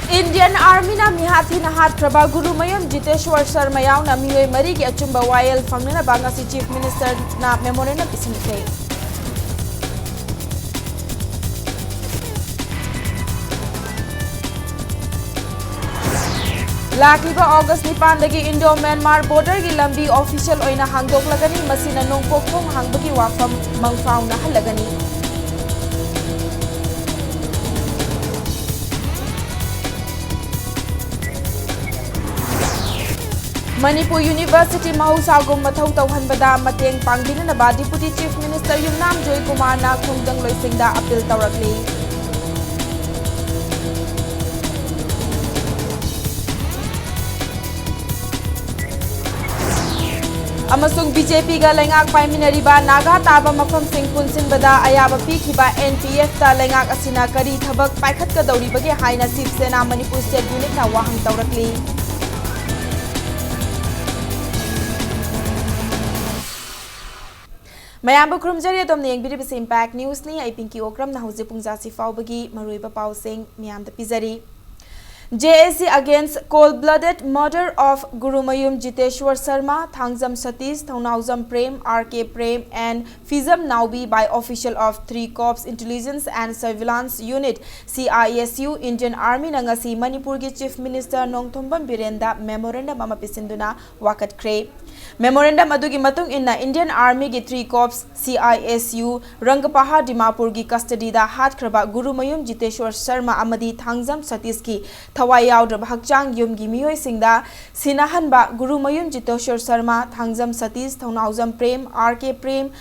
Indian Army na mihathi na hatraba Gurumayum Jiteshwar Sharma yauna miyoy mari ki achumba wayel fangnina banga si Chief Minister na memorandum isinithei. Lakiba August nipandagi Indo-Myanmar border ki lambi official oina hangdoklagani masina nongpokthong hangbagi wafam mangfaw na halagani. Manipur University Mahusagum Mathau Tauhanbada Mateng Pangdinanaba Deputy Chief Minister Yumnam Joy Kumar na Khungdang Loisingda appeal tawrakli. Amasung BJP ga lengak paiminariba Naga taba mafam sing punsinbada ayaba pikhiba NPF ta lengak asina kari thabak paikhat ka dauribage haina Shiv Sena Manipur State Unit na wahang tawrakli. Mayamba Krumjari Dom Ning Bidibis Impact News ni ay Pinky Okram na Hauzi Pungzasi Faubagi Maruiba Pausing Miyam the Pizari. JSC against cold-blooded murder of Gurumayum Jiteshwar Sharma, Thangzam Satish, Thaunauzam Prem, RK Prem and Fizam Naubi by official of 3 Corps Intelligence and Surveillance Unit CISU Indian Army Nangasi Manipur ki Chief Minister Nongthombam Birenda Memorandum ama pisinduna wakat kre. Memorandum adugi matung inna Indian Army ki 3 Corps CISU Rangpaha Dimapur ki custody da hat kraba Gurumayum Jiteshwar Sharma amadi Thangzam Satish ki Thawai yaudraba hakchang yumgi miyoi singda sinahanba Gurumayum Jiteshwar Sharma, Thangzam Satish, Thaunauzam Prem, RK Prem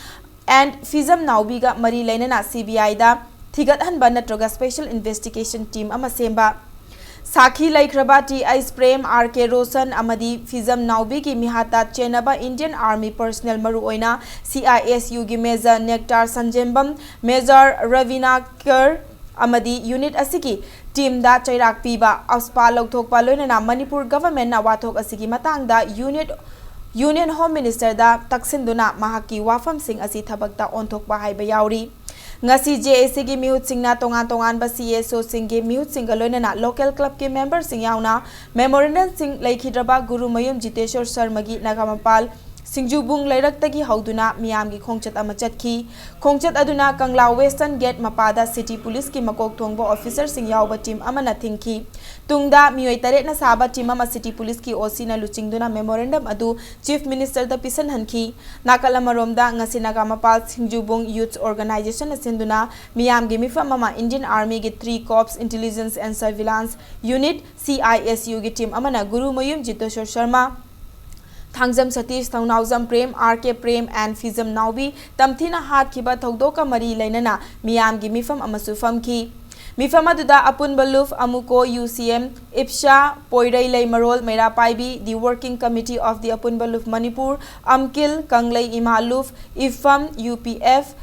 and Fizam Naubi ga mari lainana CBI da thigathanba natroga Special Investigation Team ama semba. Sakhi Laikraba T.I. Prem, RK Roshan Amadi Fizam Naubi ki mihata chenaba Indian Army personnel maru oina CISU gi Major Nectar Sanjembam, Major Ravinakar Amadi Unit Asiki Team da Chairak Piba Auspa Lokthokpa loinana Manipur government na wathok asigi matangda Union Home Minister da taksinduna mahaki wafam sing asi thabakta onthokpa haiba yauri. Ngasi JSC gi mihut singna tongan ba CSO singge mihut singa loinana local club ke member sing yauna memorandum sing laikhidraba Gurumayum Jiteshwar Sharma gi Nagamapal Singjubung Lairak-tagi hauduna miyam gi khongchat ama chatki. Khongchat aduna Kangla Western Gate mapada City Police ki makok thongba officer sing yauba team amana thingki. Tungda miyoi taret na saba team ama City Police ki OC na luchingduna memorandum adu Chief Minister da pisan hanki. Nakalamaromda ngasi Nagamapal Singjubung Youth Organization asinduna miyam gi mifam ama Indian Army gi 3 Corps Intelligence and Surveillance Unit CISU gi team amana Gurumayum Jiteshwar Sharma, Thangzam Satish, Thaunauzam Prem, RK Prem and Fizam Naubi tamthina hat kiba thogdoka mari lainana miyam gi mifam amasu famki. Mifam aduda Apun Baluf Amuko UCM Ipsha Poirai Lay Marol Meira Paibi the Working Committee of the Apun Baluf Manipur Amkil Kanglai Imaluf Ifam UPF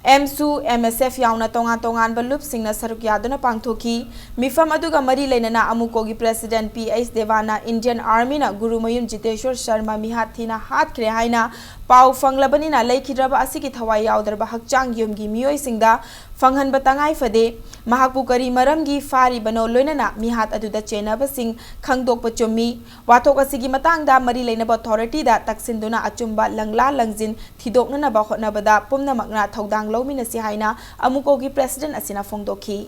MSU MSF yauna tongan balup singna saruk yaduna pangthoki. Mifam aduga mari lainana Amuko gi President PS Devana Indian Army na Gurumayum Jiteshwar Sharma mihathina hat kre haina pau fanglabani na laikhidraba asigi thawai yaudarba hakchang yumgi miyoi singda fanghan batangai fade mahakpu kari maramgi fari bano loinana mihat aduda chenaba sing khangdok pachumi wathok asigi matangda mari lainaba authority da taksinduna achumba langla langjin thidokna ba hotnabada pumna makna thodang lomina si haina Amuko gi President asina fongdoki.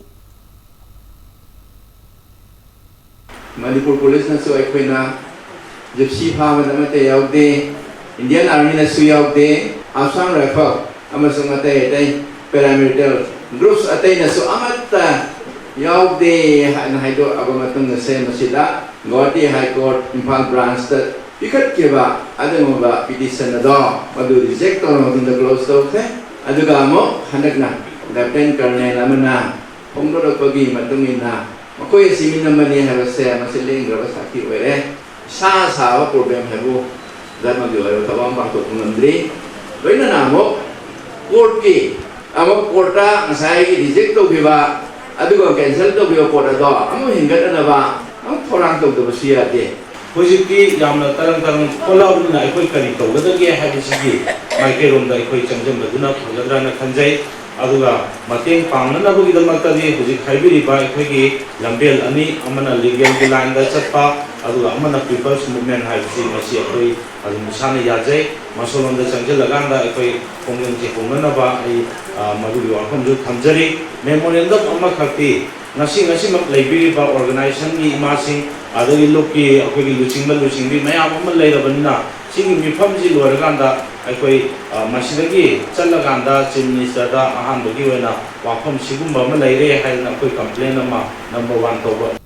Manipur Police na so aikhoina gypsy phama namate yaude Indian Army na su yaude Assam Rifle amasung atay paramilitary groups atay na so amata yaude na haido abamatong na se masida Guwahati High Court Imphal branch ta pikat kiba adamo ba petition na do madu reject or madu close to the aduga mo hanak na Lieutenant Colonel amana pongdoro pagi matungin na makoy simin naman niya harase masiling grabasaki were sa problem habo dama giwaro tabang bakto kunandri loina namo court ki amo courta ngasai reject to biba aduga cancel to biba court do amo hingat na ba amo thorang to do siya de Hojiki yamna tarang kolabun na ikoi kari to gadage habisigi maike rom da ikoi changjam baduna kholadra na khanjai अदुगा मतेंग पांगनबगीदमक्तदी हुजिक हाइबिरिबा अखोगी लंबेल अनि अमना legal की line दा चटपा अदुगा अमना people's movement हाइबसी मसी अखोई अदुम साने याजै मसोलम दा चंगल लगांदा अखोई कोंगन से कोंगनबा आई मदुगी वाफम जो थमजरी memorandum अमा खक्ति ngasi mak leibiriba organization ni imasing adagi lokki akhoi luchingbi mayam ama leirabanina sigi mifam ji loraganda akhoi masidagi chalaganda chief minister da ahan bagi wena wafam sigumba ma leire haina akhoi complaint ama number 1 toba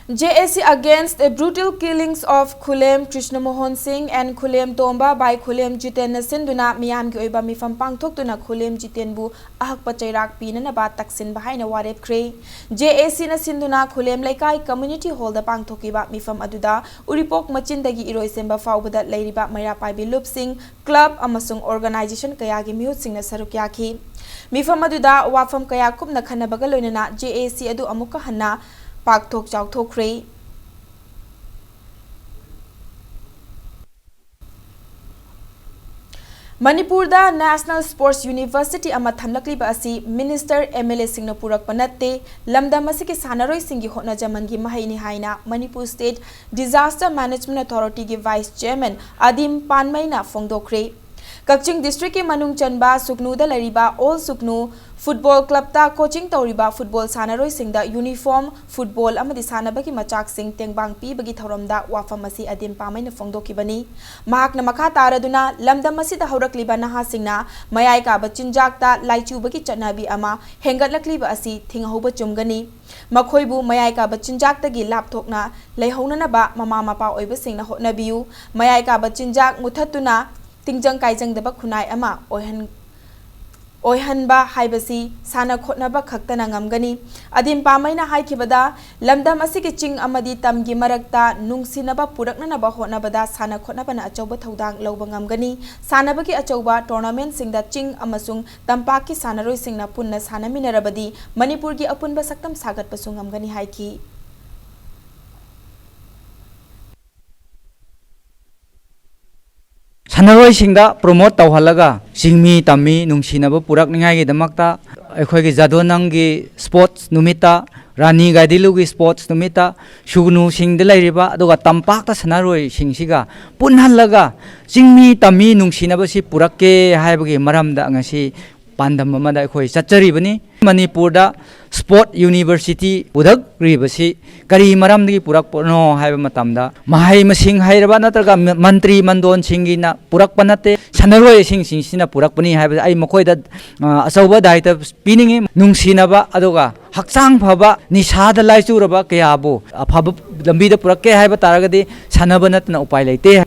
JAC against the brutal killings of Khulem Krishna Mohan Singh and Khulem Tomba by Khulem Jiten Sinduna Miyam ki oiba mifam pangthokduna Khulem Jiten bu ahak pachairak pinana ba taksin bahaina warep kre JAC na Sinduna Khulem Laikai Community Hall da pangthokiba mifam aduda uripok machindagi iroi semba faubada leiriba Maira Paibi Loop Singh Club amasung organization kaya gi mihut singna saruk yakhi mifam aduda wafam kaya kupna khanabaga loinana JAC adu amuka hanna Pakthok Chauthokre Manipur da National Sports University ama thamlakliba asi Minister MLA Singna Purak Panatte lamda masiki sanaroi singi hotna jamangi mahaini haina Manipur State Disaster Management Authority gi Vice Chairman Adim Panmaina Fongdokre Kakching District ki manung chanba Suknu da lariba All Suknu Football Club ta coaching tauriba football sanaroi singda uniform football amadi sanabagi machak sing tengbang pi bagi thoramda wafam asi adim pamaina fongdokibani mahakna makha taraduna lamdam asida haurakliba naha singna mayai ka bachinjak ta laichu bagi chanabi ama hengatlakliba asi thinghoba chumgani makhoibu mayai ka bachinjak tagi lapthokna leihonana ba mama mapa oiba singna hotnabiu mayai ka bachinjak muthatuna tingjang kaijang deba khunai ama oihanba haibasi sana khotnaba khaktana ngamgani adim pamaina haikibada lamdam asigi ching amadi tamgi marakta nungsinaba puraknanaba hotnabada sana khotnabana achauba thodang lawba ngamgani sanabagi achauba tournament singda ching amasung tampaki sanaroi singna punna sanaminarabadi manipur gi apunba saktam sagat pasu ngamgani haiki Sanaroi singda promote tawhalaga singmi tammi nungsinaba purak ningai gi damakta ekhoi gi jadonang gi sports numita rani gaidilu gi sports numita sugnu singde lairiba aduga tampakta sanaroi singsiga punhalaga singmi tammi nungsinaba si purakke haibagi maramda ngasi pandam amada ekhoi chachari bani Manipur da Sport University udak ribasi kari maramdagi purak no haiba matamda mahai masing hairaba natraga mantri mandon singina purak panate sanaroi sing purak pani haiba ai makoi da asauba daita piningi nungsinaba aduga hakchang phaba nisada laicuraba kayabo aphaba lambi da purak ke haiba taragadi sanaba natna upai leite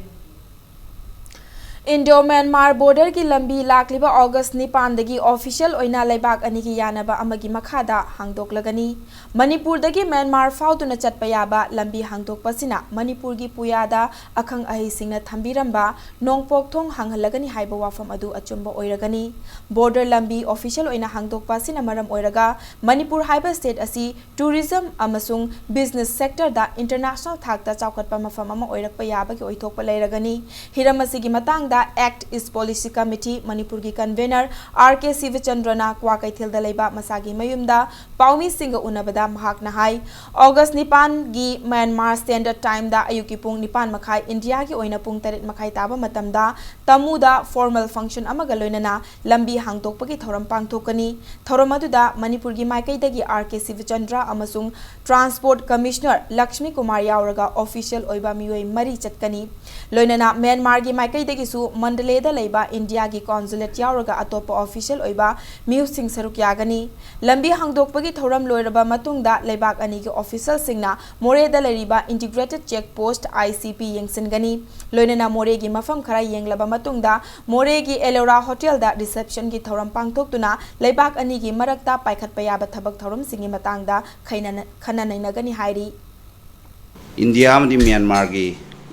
Indo-Myanmar border ki lambi lakliba August nipan dagi official oina laibak ani ki yanaba amagi makhada hangdok lagani Manipur dagi Myanmar fautuna chatpa yaba lambi hangdok pasina Manipur gi puyada akhang ahi singna thambiramba nongpok thong hanghalagani haiba wafam adu achumba oiragani border lambi official oina hangdok pasina maram oiraga Manipur haiba state asi tourism amasung business sector da international thakta chaukatpa mafam ama oirakpa yaba ki oithokpa leiragani hiramasi gi matang da Act East Policy Committee Manipur ki convener RK Sivachandrana Kwakaithil da leiba masagi mayumda Paumi Singha unabada mahakna hai August nipan gi Myanmar Standard Time da ayuki pung nipan makhai India ki oina pung 8 makhai taba matamda tamuda formal function amaga loinana lambi hangtokpa ki thoram pangthokani thoram aduda Manipur gi maikai dagi RK Sivachandra amasung Transport Commissioner Lakshmi Kumar yauraga official oiba mioi mari chatkani loinana Myanmar gi maikai dagi su Mandalay da leiba India gi consulate yauraga atopa official oiba miu sing saruk yagani lambi hangdokpagi thoram loiraba matungda leibak ani gi official singna more da leriba integrated check post ICP yengsingani loinana more gi mafam khara yenglaba matungda more gi Elora Hotel da reception gi thoram pangthoktuna leibak ani gi marakta paikhat payaba thabak thoram singi matangda khana nainagani hairi India amdi Myanmar gi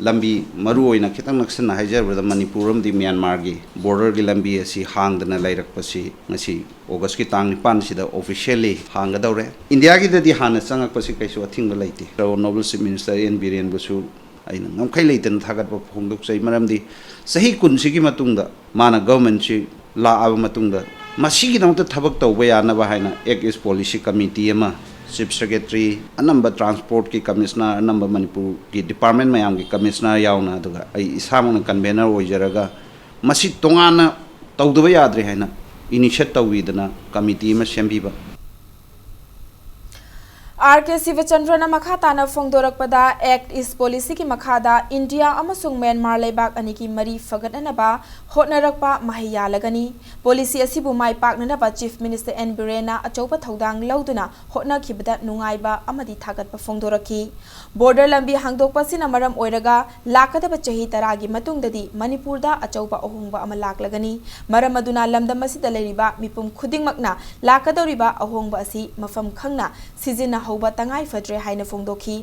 lambi maru oina khitang naksana haijarba Manipuram di Myanmar gi border gi lambi asi hangdana lairakpasi ngasi August ki tang nipan sida officially hangadaure India gi dadi hana changakpasi kaisu athingba laite Honorable Chief Minister N Biren busu aina ngamkhai leiten thagatba phongdok chai maramdi sahi kun sigi matungda mana government chi la aba matungda मसीगिदमत थबक तौबा यानबा हाइना act is policy committee अमा chief secretary a number transport की commissioner a number Manipur की department मयाम की commissioner यावना अदुगा आई इसामन convener ओइजरगा मसी तोंगाना तौदबा याद्रे हाइना initiate तौविदना committee अमा सेम्बिबा RK Sivachandran makha tana phongdorakpada Act is policy ki makhada India amasung Myanmar leibak ani ki mari fagatnaba hotnarakpa mahiya lagani policy asibu mai paknanaba Chief Minister N Birena achoupa thodang lauduna hotna khibada nungaiba amadi thagatpa phongdoraki border lambi hangdokpa sina maram oiraga lakadaba chahi taragi matungdadi Manipur da achoupa ahongba ama laklagani maram aduna lamdam asida leiriba mipum khudingmakna lakadoriba ahongba asi mafam khangna sizina हौबा तंगाई फद्रे हाइना फोंदोखी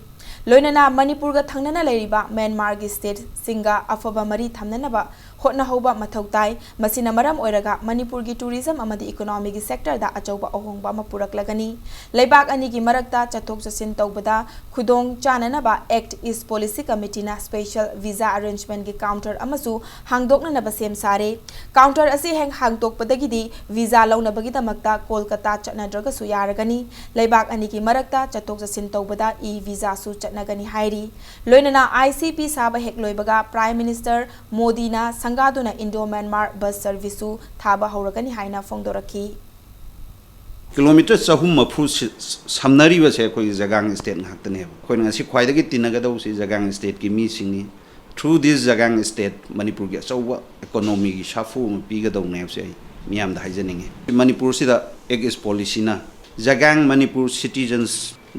लोइनना Manipur गा थंगना लेरिबा Myanmar गी state सिंगा अफबा मरी थमननबा होटना हौबा मथौताई मसिना मरम ओइरगा मणिपुर गी tourism अमदी economy गी sector दा अचौबा अहोंगबा म पुरकलगनी लेबाक अनि गी मरकता चथोक चसिन तौबदा खुदोंग चाननबा एक्ट इज पॉलिसी कमिटी ना स्पेशल वीजा अरेंजमेंट गी काउंटर अमसु हांगदोकननबा सेम सारे काउंटर असि हेंग हांगतोकपदगिदी वीजा लौनबगी दमकता कोलकाता चटनद्रगा सु यारगनी लेबाक अनि गी मरकता चथोक चसिन तौबदा ई वीजा सु चटनगनी हाइरी लोइनना ICP साबा हेक लोइबगा प्राइम मिनिस्टर मोदी ना संगादुना इंडो म्यांमार बस सर्विस थाबा हौरगनी हाइना फोंदोरकी किलोमीटर चहुम मफु समनरीब से कोई जगांग स्टेट हाक्तने कोई ngasi ख्वाइदगी तिनगदौ से जगांग स्टेट की मी सिंगनी थ्रू दिस जगांग स्टेट मणिपुर के चौवा इकोनॉमी की साफु पीगदौ ने से मियाम दा हाइजनिंगे मणिपुर सिदा एक इस पॉलिसी ना जगांग मणिपुर सिटीजन्स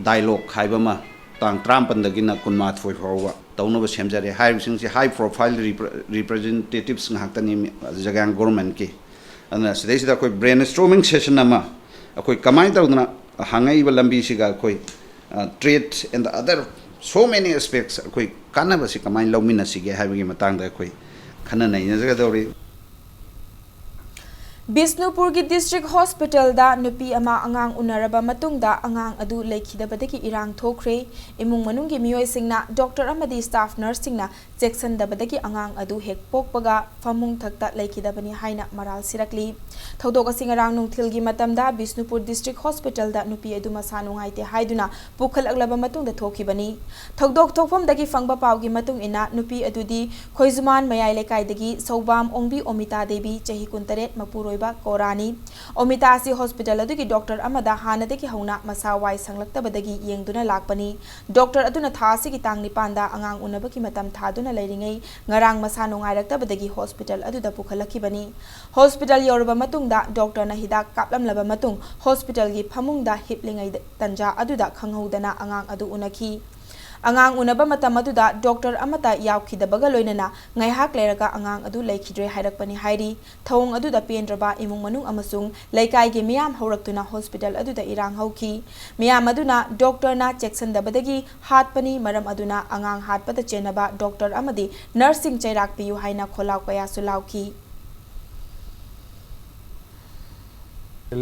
डायलॉग खाइबमा तांग 35 कुनमाथोय फावबा तौनबा सेमजरे हाइबिसिंग से हाई प्रोफाइल रिप्रेजेंटेटिव्स ngakhtani जगांग गवर्नमेंट के अना सिदैसिदा कोई ब्रेनस्टॉर्मिंग सेशन अमा कोई कमाई तौदना हांगाइबा लंबी सिगा कोई trade and the other so many aspects कोई कानबा से कमाई लौमिना सिगे हाइबगी मतंग दा कोई खना नै जगदौरी Bisnupur ki district hospital da nupi ama angang unaraba matungda angang adu lekhidabadagi irang thokre imung manung gi miyoi singna doctor amadi staff nurse singna section dabadagi angang adu hek pokpaga famung thakta lekhidabani haina maral sirakli thodok singarang nungthil gi matamda Bisnupur district hospital da nupi adu masanu ngaite haiduna pukhal aglaba matungda thokibani thodok thokfam dagi fangba pawgi matung ina nupi adudi khoizuman mayai lekai dagi sobam ongbi omita devi chahi 19 mapuro कोरानी ओमिता से hospital अदुगी doctor अमदा हानदगी हौना मसा Y संगलक्तबदगी येंगदुना लाकपनी doctor अदुना थासी की तांग निपांदा अंगांग उनबकी मतम थादुना लेरिंगै ngarang masa nongairक्तबदगी hospital अदुदा पुखलखिबनी हॉस्पिटल योरबा मतुंगदा डॉक्टर ना हिदाक कापलमलबा मतुंग हॉस्पिटल गी फमुंगदा हिपलिंगै तंजा अदुदा खंगहौदना अंगांग अदु उनखी अंगांग उनबा मतम अदुदा डॉक्टर अमता यावखिदबगा लोइनना ngaiहak लेरगा अंगांग अदु लेखिद्रे हाइरकपनी हाइरी थौंग अदुदा पेंद्रबा इमुंग मनुंग अमसुंग लेकाई गे मियाम हौरक्तुना हॉस्पिटल अदुदा इरांग हौखी मियाम अदुना डॉक्टर ना चेक्सन दबदगी हातपनी मरम अदुना अंगांग हातपदा चेनबा डॉक्टर अमदी नर्सिंग चैराक पियु हाइना खोलाव कया सुलावखी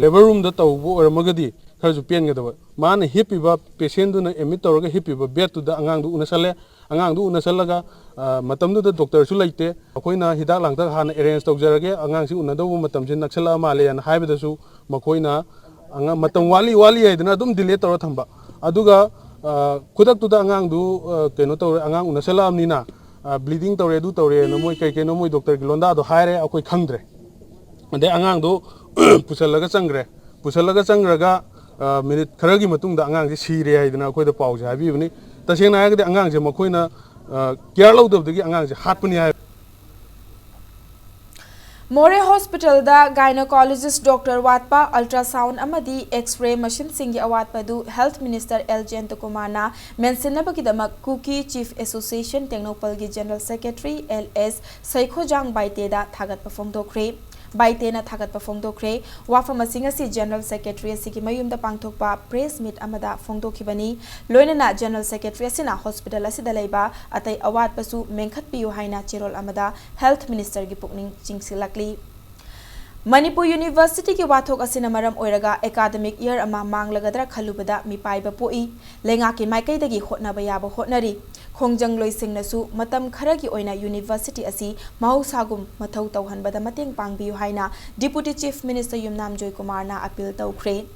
लेबर रूम द तौबो ओरमगदी खरजु पेनगदब मान हिपिबा पेशेंट दुना एडमिट तौरगा हिपिबा बेड तुदा अंगांगदु उनसले अंगांगदु उनसलगा मतमदुदा डॉक्टर सु लैते अखोइना हिदाक लांगता हाना अरेंज तौजरगे अंगांगसि उनदबु मतमजि नक्सला माले अन हाइबदसु मखोइना अंगा मतम वाली हाइदना दुम डिले तौर थंबा अदुगा खुदक तुदा अंगांगदु केनो तौर अंगांग उनसलामनिना ब्लीडिंग तौरे दु तौरे न मोय कई केनो मोय डॉक्टर की लोंदा दो हायरे अखोइ खंगद्रे अदे अंगांगदु पुसलगा चंग्रगा मिनिट खरगी मतुंग दा अंगांग से सीरे हाइदना अखोइ दा पाउजे हाबिबनी तसेंना हायगदे अंगांग से मखोइना केयर लौदबदगी अंगांग से हातपनी हाय मोरे हॉस्पिटल दा गायनोकोलॉजिस्ट डॉक्टर वाटपा अल्ट्रासाउंड अमदी एक्स-रे मशीन सिंगी अवाटपदु हेल्थ मिनिस्टर एल जयंतकुमार ना मेंशनबकीदमक कुकी चीफ एसोसिएशन टेक्नोपल की जनरल सेक्रेटरी LS सैखोजांग बाइतेदा थागत फोंदोखरे बाइतेना थागत फोंदोखरे वाफम सिंगसी जनरल सेक्रेटरी सिकी मयुमदा पांगथोकपा प्रेस मीट अमदा फोंदोखिबनी लोइनना जनरल सेक्रेटरी सिना हॉस्पिटल असिदा लेबा अतै अवाटपसु मेंखतपियु हाइना चेरोल अमदा हेल्थ मिनिस्टर की पुकनिंग चिंगसिलकली Manipur University ki wathok asina maram oiraga academic year ama manglagadra khalubada mipaiba poi lenga ki maikai dagi hotnaba yaba hotnari khongjang loisingnasu matam kharagi oina university asi mahausagum mathau tauhanbada mateng pangbiu haina Deputy Chief Minister Yumnam Joy Kumar na appeal tawkhre.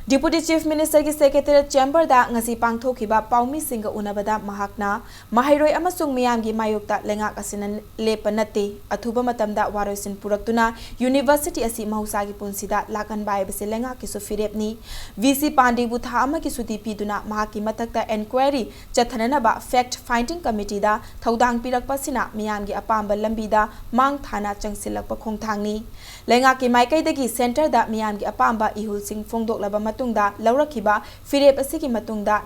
Deputy Chief Minister ki Secretariat Chamber da ngasi pangthokiba paumi singa unabada mahakna mahairoi amasung miyamgi mayokta lengak asina lepa nate athuba matamda waroisin puraktuna university asi mahusagi punsida lakan bai bese lengak ki sufirepni VC Pandey bu tha ama ki suti piduna mahaki matakta enquiry chathanana ba fact finding committee da thodang pirakpa sina miyamgi apamba lambi da mang thana changsilakpa khongthangni lengak ki maikai dagi center da miyamgi apamba ihul sing phongdoklaba matungda laurakhiba firep asigi matungda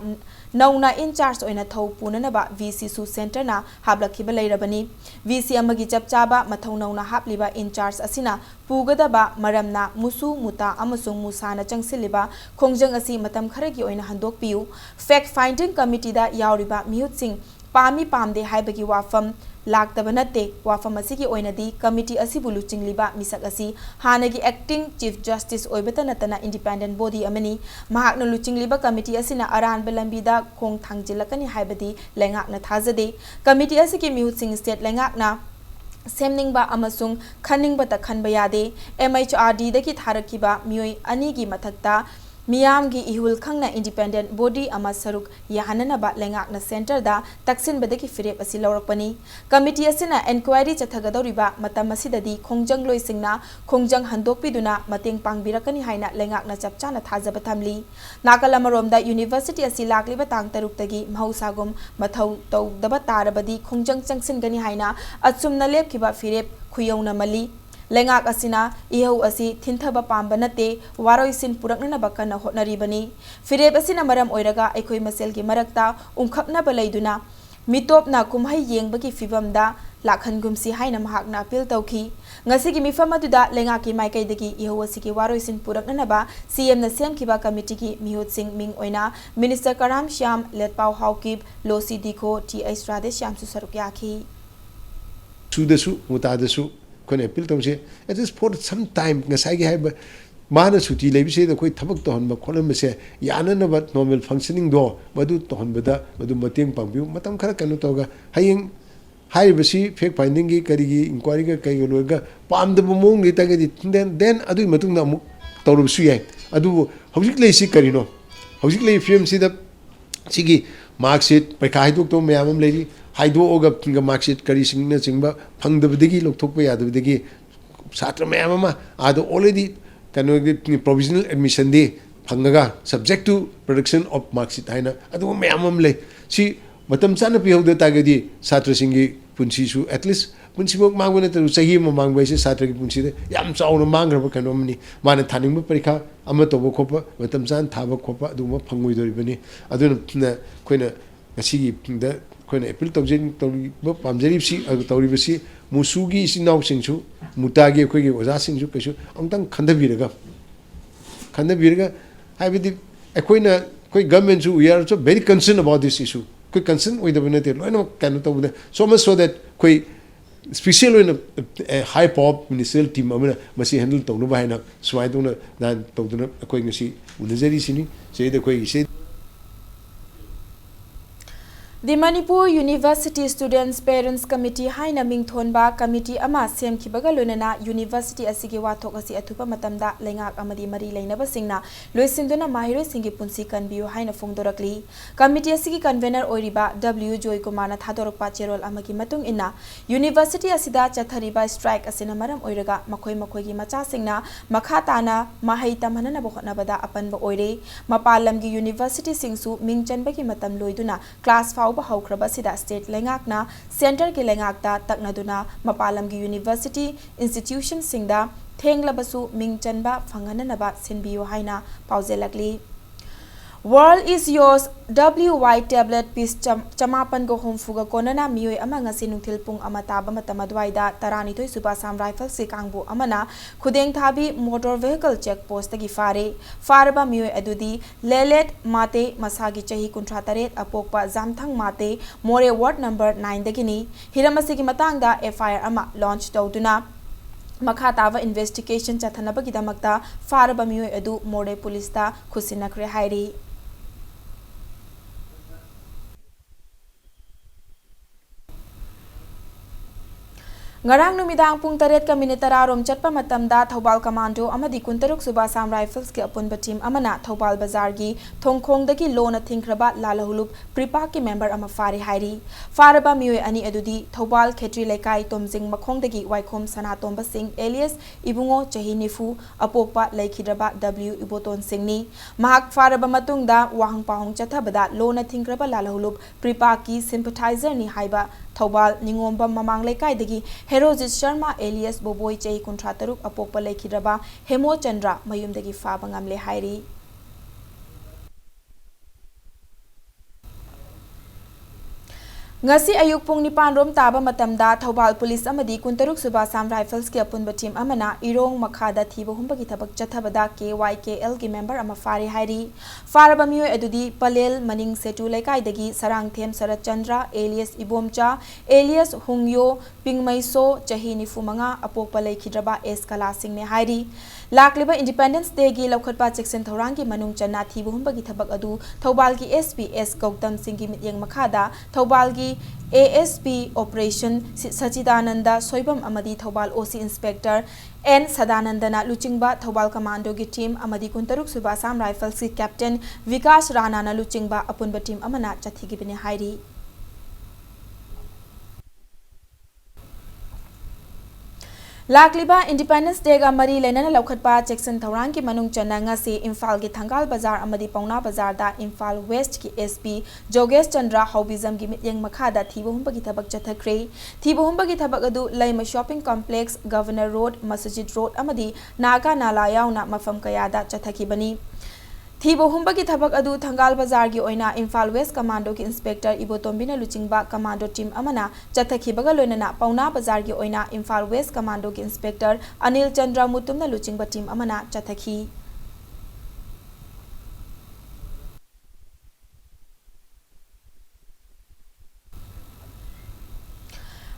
nauna in charge oina thau punanaba VC su center na hablakhiba leirabani VC amagi chapchaba mathau nauna hapliba in charge asina pugadaba maramna musu muta amasung musana changsiliba khongjang asi matam kharagi oina handokpiu fact finding committee da yauriba miyut sing pami pamde haibagi wafam lakdaba nate wafam asigi oinadi committee asibu luchingliba misak asi hanagi acting chief justice oibata natana independent body amani mahakna luchingliba committee asina aran belambida khong thangjilakani haibadi lengakna thajade committee asigi mihut state lengakna semningba amasung khaningba ta khanba yade MHRD daki tharakiba mioi ani gi mathakta Miyam gi ihul khangna independent body ama saruk yahanana ba lengak na center da taksin badaki firep asi lawrakpani committee asina enquiry chathagadoriba matam asidadi khongjang loisingna khongjang handokpiduna mateng pangbirakani haina lengak na chapchana thajaba thamli nakalamarom da university asi lakliba tang taruktagi mahausagum mathau tawdaba tarabadi khongjang changsin gani haina achumna lepkiba firep khuyawna mali lengak asina ihau asi thinthaba pamba nate waroisin purakna bakana hotnaribani firep asina maram oiraga aikoi maselgi marakta umkhakna balaiduna mitopna kumhai yengbagi fibamda lakhangumsi haina mahakna appeal tawki ngasigi mifam aduda lengaki maikai dagi ihau asigi waroisin purakna ba CM na semkiba committee ki mihut sing ming oina Minister Karam Shyam Letpau Haukib Losi Dikho TH Radhe Shyam su sarukyakhi sudasu mutadasu kone appeal tawse at this for some time ngasai gi haiba mana suti lebise da koi thabak to hanba kholam se yana na ba normal functioning do madu to hanbada madu mateng pangbiu matam khara kanu toga hayeng haibasi fact finding gi kari gi inquiry ga kai loga pamda mong gi tagedi then adu matung na amuk tawru su yai adu hojik lei si kari no hojik lei film si da sigi mark sheet paikha haidok to mayam leiri haidooga pinga mark sheet kari singna singba phangdabdagi lokthokpa yadabdagi satra mayam ama ado already kanu provisional admission de phangaga subject to production of mark sheet haina ado mayam am le si matam chana pi hogda tagedi satra singi punsi su at least punsi bok mangona taru sahi ma mangbai se satra gi punsi de yam chauna mangraba kanomni mana thaningba parikha ama tobo khopa matam chan thaba khopa adu ma phangoi dori bani aduna koina ngasigi da koina appeal tawjin tawri pamjari si tawri basi musugi sinaw singsu mutagi koi gi oja singsu kaisu amtang khandabiraga haibidi akoina koi government su we are so very concerned about this issue koi concern with the benefit loina kanu tawda so much so that koi special in a high pop ministerial team amana masi handle tawnu ba haina swai tawna dan tawduna koi ngasi unajari sini sei da koi sei. The Manipur University Students Parents Committee haina mingthonba committee ama semkhibaga lonana university asigi wathok asi athupa matamda lengak amadi mari leinaba singna loisinduna mahiro singi punsi kanbiu haina phongdorakli committee asigi convener oiriba W Joy Kumar na thadorokpa cherol amagi matung inna university asida chathariba strike asina maram oiraga makhoi gi macha singna makha tana mahai tamhanana bokhonabada apanba oire mapalamgi university singsu mingchanba gi matam loiduna class haukraba sida state lengakna center ki lengakta taknaduna mapalam gi university institution singda thenglabasu mingchanba phangananaba sinbiyo haina pauzelakli World is yours WY tablet piece chamapan go home fuga konana mioi ama ngasi nungthil pung ama taba matama dwaida tarani thoi suba sam rifle se kangbu amana khudeng thabi motor vehicle check post gi farba mioi adudi lelet mate masagi chahi kuntra taret apokpa zamthang mate more ward number 9 dagini hiramasi gi matangda FIR ama launch tawduna मखा तावा investigation चथनबगिदमक्ता फारबा मियोय अदु मोरे पुलिसता खुसिनखरे हाइरी। ngarang numidang pung 8:10 rom chatpa matamda Thobal Commando amadi kuntaruk suba Assam Rifles ki apunba team amana Thobal Bazar gi thongkhongdagi lona thingraba lalahulup pripa ki member ama fari hairi faraba miyoy ani adudi Thobal Khetri Lekai Tomjing makhongdagi Waikhom Sanatomba Singh alias Ibungo Chahi Nifu apokpa Laikhidraba W Iboton Singh ni mahak faraba matungda wahang pahong chathabada lona thingraba lalahulup pripa ki sympathizer ni haiba Thobal Ningomba Mamang Lekai dagi Herojit Sharma alias Boboy Chahi Kuntra Taruk apokpa Laikhidraba Hemo Chandra mayumdagi faba ngamle hairi ngasi ayuk pung 9 rom taba matamda Thobal Police amadi kuntaruk suba Assam Rifles ki apunba team amana irong makhada thiba humbagi thabak chathabada KYKL ki member ama fari hairi faraba miyoy adudi Palel Maning Setu Lekai dagi Sarang Them Sarat Chandra alias Ibomcha alias Hungyo Pingmaiso Chahi Nifu manga apokpa Laikhidraba S Kala Singh ne hairi lakliba Independence Day gi lokhatpa section thorang ki manung channa thibu humbagi thabak adu Thobal ki SPS Gautam Singh gi mityeng makhada Thobal gi ASP Operation Sachidananda Soibam amadi Thobal OC Inspector N Sadanandana Luchingba Thobal Commando gi team amadi kuntaruk suba Assam Rifles ki Captain Vikas Rana na Luchingba apunba team amana chathi gi bine hairi lakliba Independence Day ga mari lenana lokhatpa Jackson Thorang ki manung channa ngasi Imphal gi Thangal Bazar amadi Pauna Bazar da Imphal West ki SP Jogesh Chandra Hobizam gi mityeng makhada thibu humbagi thabak chathakre thibu humbagi thabak adu Laima Shopping Complex Governor Road Masjid Road amadi Naga Nala yauna mafam kayada chathakibani thibu humbagi thabak adu Thangal Bazar gi oina Imphal West Commando ki Inspector Ibotombina Luchingba Commando team amana chathakibaga loinana Pauna Bazar gi oina Imphal West Commando ki Inspector Anil Chandra Mutumna Luchingba team amana chathaki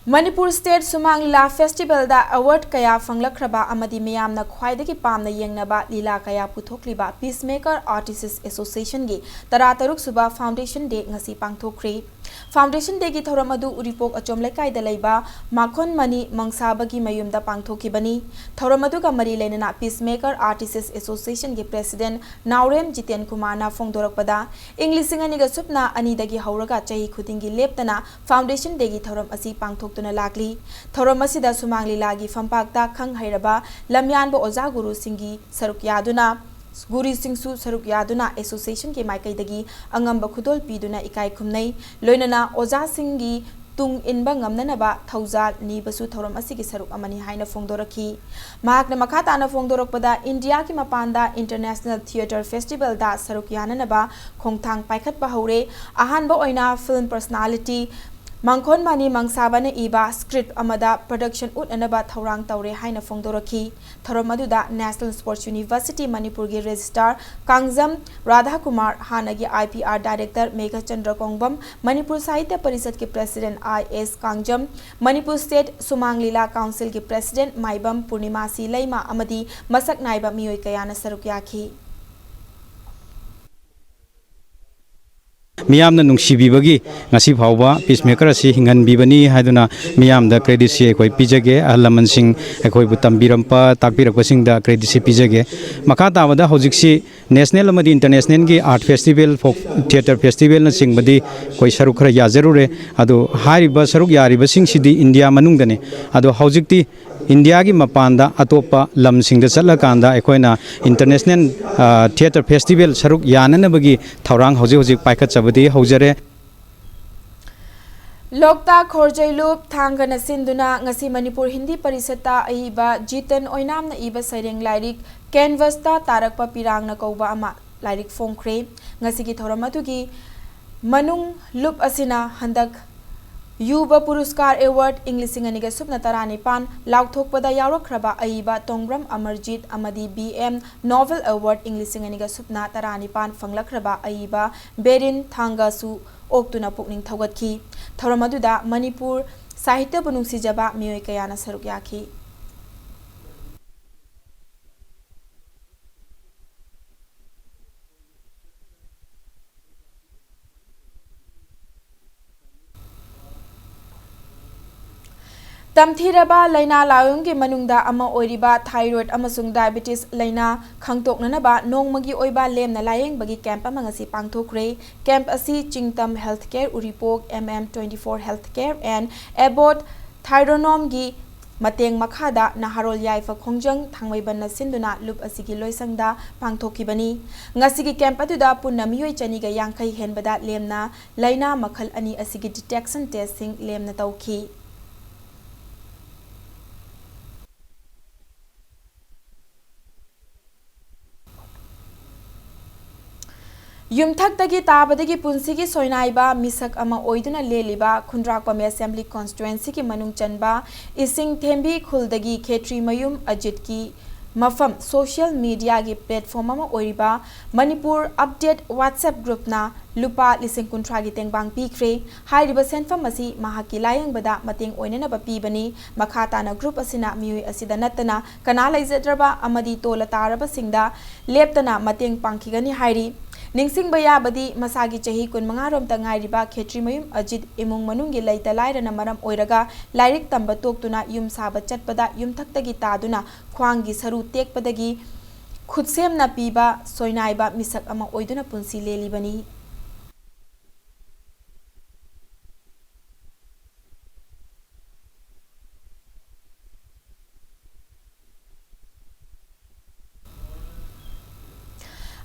Manipur State Sumang Lila Festival da award kaya fanglakhraba amadi miyamna khwaidagi pamna yengnaba lila kaya puthokliba Peacemaker Artists Association gi Tarataruk suba Foundation Day ngasi pangthokri Foundation Day gi thoram adu Uripok Achom Lekai da leiba Makhon Mani Mangsabagi mayumda pangthokibani thoram adu ga mari lenana Peacemaker Artists Association gi President Naurem Jiten Kumar na phongdorakpada Inglisingani ga supna ani dagi hauraga chahi khudingi leptana Foundation Day gi thoram asi pangthok tuna lakli thoram asida Sumang Lila gi fampakta khang hairaba lamyan bo oza guru singi saruk yaduna Guri Singsu Saruk Yaduna Association ke maikai dagi angamba khudol piduna ikai khumnai loinana oza singi tung inba ngamnanaba thauza ni basu thoram asigi saruk amani haina phongdoraki mahakna makhata na phongdorakpada India ki mapanda International Theatre Festival da saruk yananaba khongthang paikhat ba haure ahanba oina film personality Mangkhon Mani Mangsabana iba script amada production utnanaba thorang taure haina phongdoraki thoram aduda National Sports University Manipur gi registrar Kangjam Radha Kumar Hanagi IPR Director Megha Chandra Kongbam Manipur Sahitya Parishad ki President IS Kangjam Manipur State Sumang Lila Council ki President Maibam Purnimasi Leima amadi masak naiba miyoi kayana saruk yakhi मियामना नुंगसिबिबगी ngasi phawba peacemaker asi hingan bibani haiduna miyamda credit si ekoi pijage ahlaman sing ekoi bu tambirampa takbirakpa singda credit si pijage makha tabada hojiksi national amadi international gi art festival folk theater festival na singbadi koi saruk khara yajarure adu hariba saruk yariba sing sidi india manungdane adu hojikti India ki mapanda atopa lam singda chalakanda ekoina international theater festival saruk yananabagi thaurang hojik paikhat chabadi hojare Lokta Khorjailup Thangana Sinduna ngasi Manipur Hindi Parisata aiba Jitan Oinamna iba Saireng Lairik Canvasta Tarakpa Pirangna Kauba ama Lairik Phongkre ngasi ki thoramatugi Manung Lup Asina Handak Yuba Puruskar Award Englishing aniga supna tarani pan laukthokpada yaurakraba aiba Tongbram Amarjit amadi BM Novel Award Englishing aniga supna tarani pan fanglakraba aiba Berin Thangasu oktuna pukning thawatki thoramaduda Manipur Sahitya bunungsijaba miyoi kayana saruk yakhi तमथीरबा लैना लायोंगी मनुंगदा अमा ओइरिबा thyroid अमसुंग diabetes लैना खंगतोकननबा नोंगमगी ओइबा लेमना लायेंगबगी camp अमा ngasi पांगथोकरे कैंप असि Chingtam health care Uripok MM24 health care and Abbott थाइरोनोमगी मतेंग मखादा नहारोल याइफा खोंजंग थांगमैबन सिंदुना लुप असिगी लोइसंगदा पांगथोकिबनी ngasiगी कैंप अदुदा पुन्ना मियोय चनिगा यांखै हेनबदा लेमना लैना मखल अनि असिगी डिटेक्शन टेस्टिंग लेमना तौखी युमथक्तगी ताबदगी पुंसीगी सोयनाइबा मिसक अमा ओइदुना लेलिबा खुंद्राकपमे असेंबली कॉन्स्टिट्युएंसी की मनुंग चनबा इसिंग थेंबी खुलदगी खेत्री मयुम अजित की मफम सोशल मीडिया की प्लेटफॉर्म अमा ओइरिबा मणिपुर अपडेट व्हाट्सएप ग्रुपना लुपा लिसिंग कुंट्रा की तेंगबांग पीख्रे हाइरिबा सेंफम असी महाकी लायंगबदा मतेंग ओइननबा पीबनी मखाताना ग्रुप असिना मियुई असिदा नत्तना कना लैजद्रबा अमदी तोला तारबा सिंगदा लेप्तना मतेंग पांखिगनी हाइरी निंगसिंग बयाबदी मसागी चही कुन मंगारोम तंगाइरिबा खेत्री मयुम अजित इमुंग मनुंगी लैता लाइरना मरम ओइरगा लाइरिक तंबा तोक्तुना युम साबा चटपदा युमथक्तगी तादुना ख्वांगी सरू तेकपदगी खुदसेमना पीबा सोयनाइबा मिसक अमा ओइदुना पुंसी लेलिबनी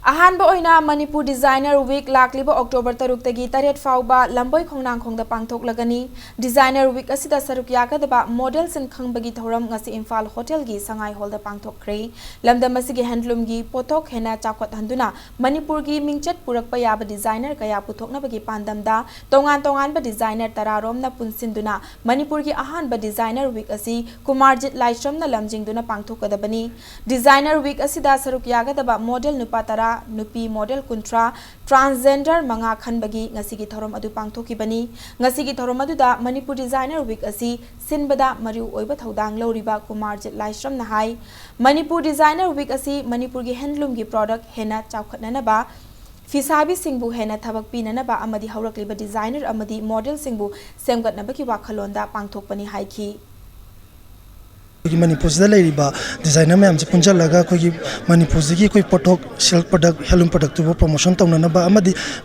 अहानबा ओइना मणिपुर डिजाइनर वीक लाक्लिबा अक्टोबर 3 तगी 8 फाउबा लंबोई खोंनांग खोंगदा पांगथोकलगनी डिजाइनर वीक असिदा सरुक यागदबा मॉडल सिन खंगबगी थौरम ngasi इम्फाल होटल गी संगाई हॉल दा पांगथोकरे लमदम असिगी हैंडलूम गी पोथोक हेना चाखवत हंदुना मणिपुर गी मिंगचत पुरकपा याबा डिजाइनर कया पुथोकनबगी पांदमदा तोंगान तोंगानबा डिजाइनर तरारोमना पुनसिंदुना मणिपुर गी अहानबा डिजाइनर वीक असि कुमारजित लाइश्रमना लमजिंगदुना पांगथोकदबनी डिजाइनर वीक असिदा सरुक यागदबा मॉडल नुपा तरा नुपी मॉडल कुंट्रा ट्रांसजेंडर मंगा खनबगी ngasi थौरम अदु पांगथोकिबनी ngasi थौरम अदुदा मणिपुर डिजाइनर वीक असि सिनबदा मरु ओइबा थौदांग लौरिबा कुमारजित लाइश्रम नहाई मणिपुर डिजाइनर वीक असि मणिपुर गी हैंडलूम गी प्रोडक्ट हेना चावखननबा फिसाबी सिंबु हेना थबक पिननबा अमदी हौरकलिबा डिजाइनर अमदी मॉडल सिंबु सेमगतनबकी वाखलोंदा पांगथोकपनी हाइखी मणिपुर डिजाइनर मैम से पुंजलगा अखोगी मणिपुर की कोई पोटोक सिल्क प्रोडक्ट हेलूम प्रोडक्ट प्रमोशन तौननबा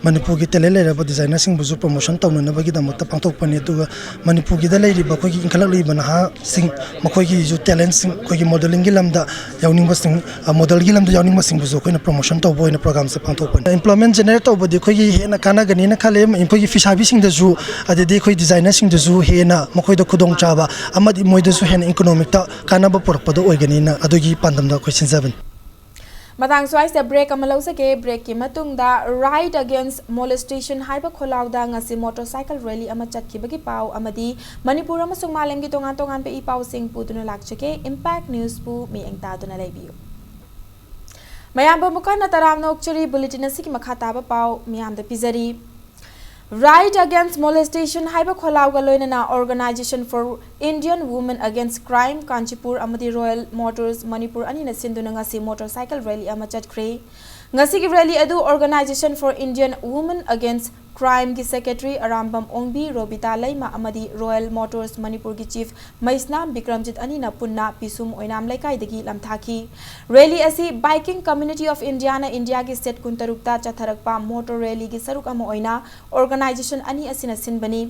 मणिपुर की टेलेंट लेरबा डिजाइनर सिंबुजु प्रमोशन तौननबगी दमत पांथोकपनी अदुगा मणिपुर की लेरिबा अखोगी इंखलकलिबा नहा सिंग मखोगी जु टैलेंट सिंग अखोगी मॉडलिंग की लमदा यावनिंगबा सिंग मॉडल की लमदा यावनिंगबा सिंबुजु अखोइना प्रमोशन तौबो इन प्रोग्राम से पांथोकपनी एम्प्लॉयमेंट जनरेट तौबदी अखोगी हेना कानागनी न खाले अखोगी फिसाबी सिंगदजु अददि अखोई डिजाइनर सिंगदजु हेना मखोइदा खुदोंग चाबा अमदि मोइदजु हेना इकोनॉमिक कानब पुरपदो ओइगनीना अदुगी पांदमदा क्वेश्चन 7 मतंग स्वाइस ब्रेक अमलौसके ब्रेक की मतुंगदा राइट अगेंस्ट मोलेस्टेशन हाइबा खोलाउदा ngasi मोटरसाइकिल रैली अमा चटखिबगी पाउ अमदी मणिपुर अमसुंग मालेमगी तोंगान तोंगान पे ई पाउ सिंग पुदुना लाक्चके इंपैक्ट न्यूज पु मी एंगतादुना लेबियो मयाम बमुकाना तरामना उक्चरी बुलेटिन असि की मखा ताबा पाउ मियाम the पिजरी Right Against Molestation Haiba Kholauga Loinana Organization for Indian Women Against Crime Kanchipur Amadi Royal Motors Manipur Anina Sinduna ngasi motorcycle rally ama chatkre ngasi ki rally adu Organization for Indian Women Against Crime ki Secretary Arambam Ongbi Robita Laima Amadi Royal Motors Manipur ki Chief Maisnam Bikramjit Anina Punna Pisum Oinam Laikai dagi lamthaki rally asi Biking Community of Indiana India ki state kuntarukta chatharakpa motor rally ki saruk ama oina organization ani asina sinbani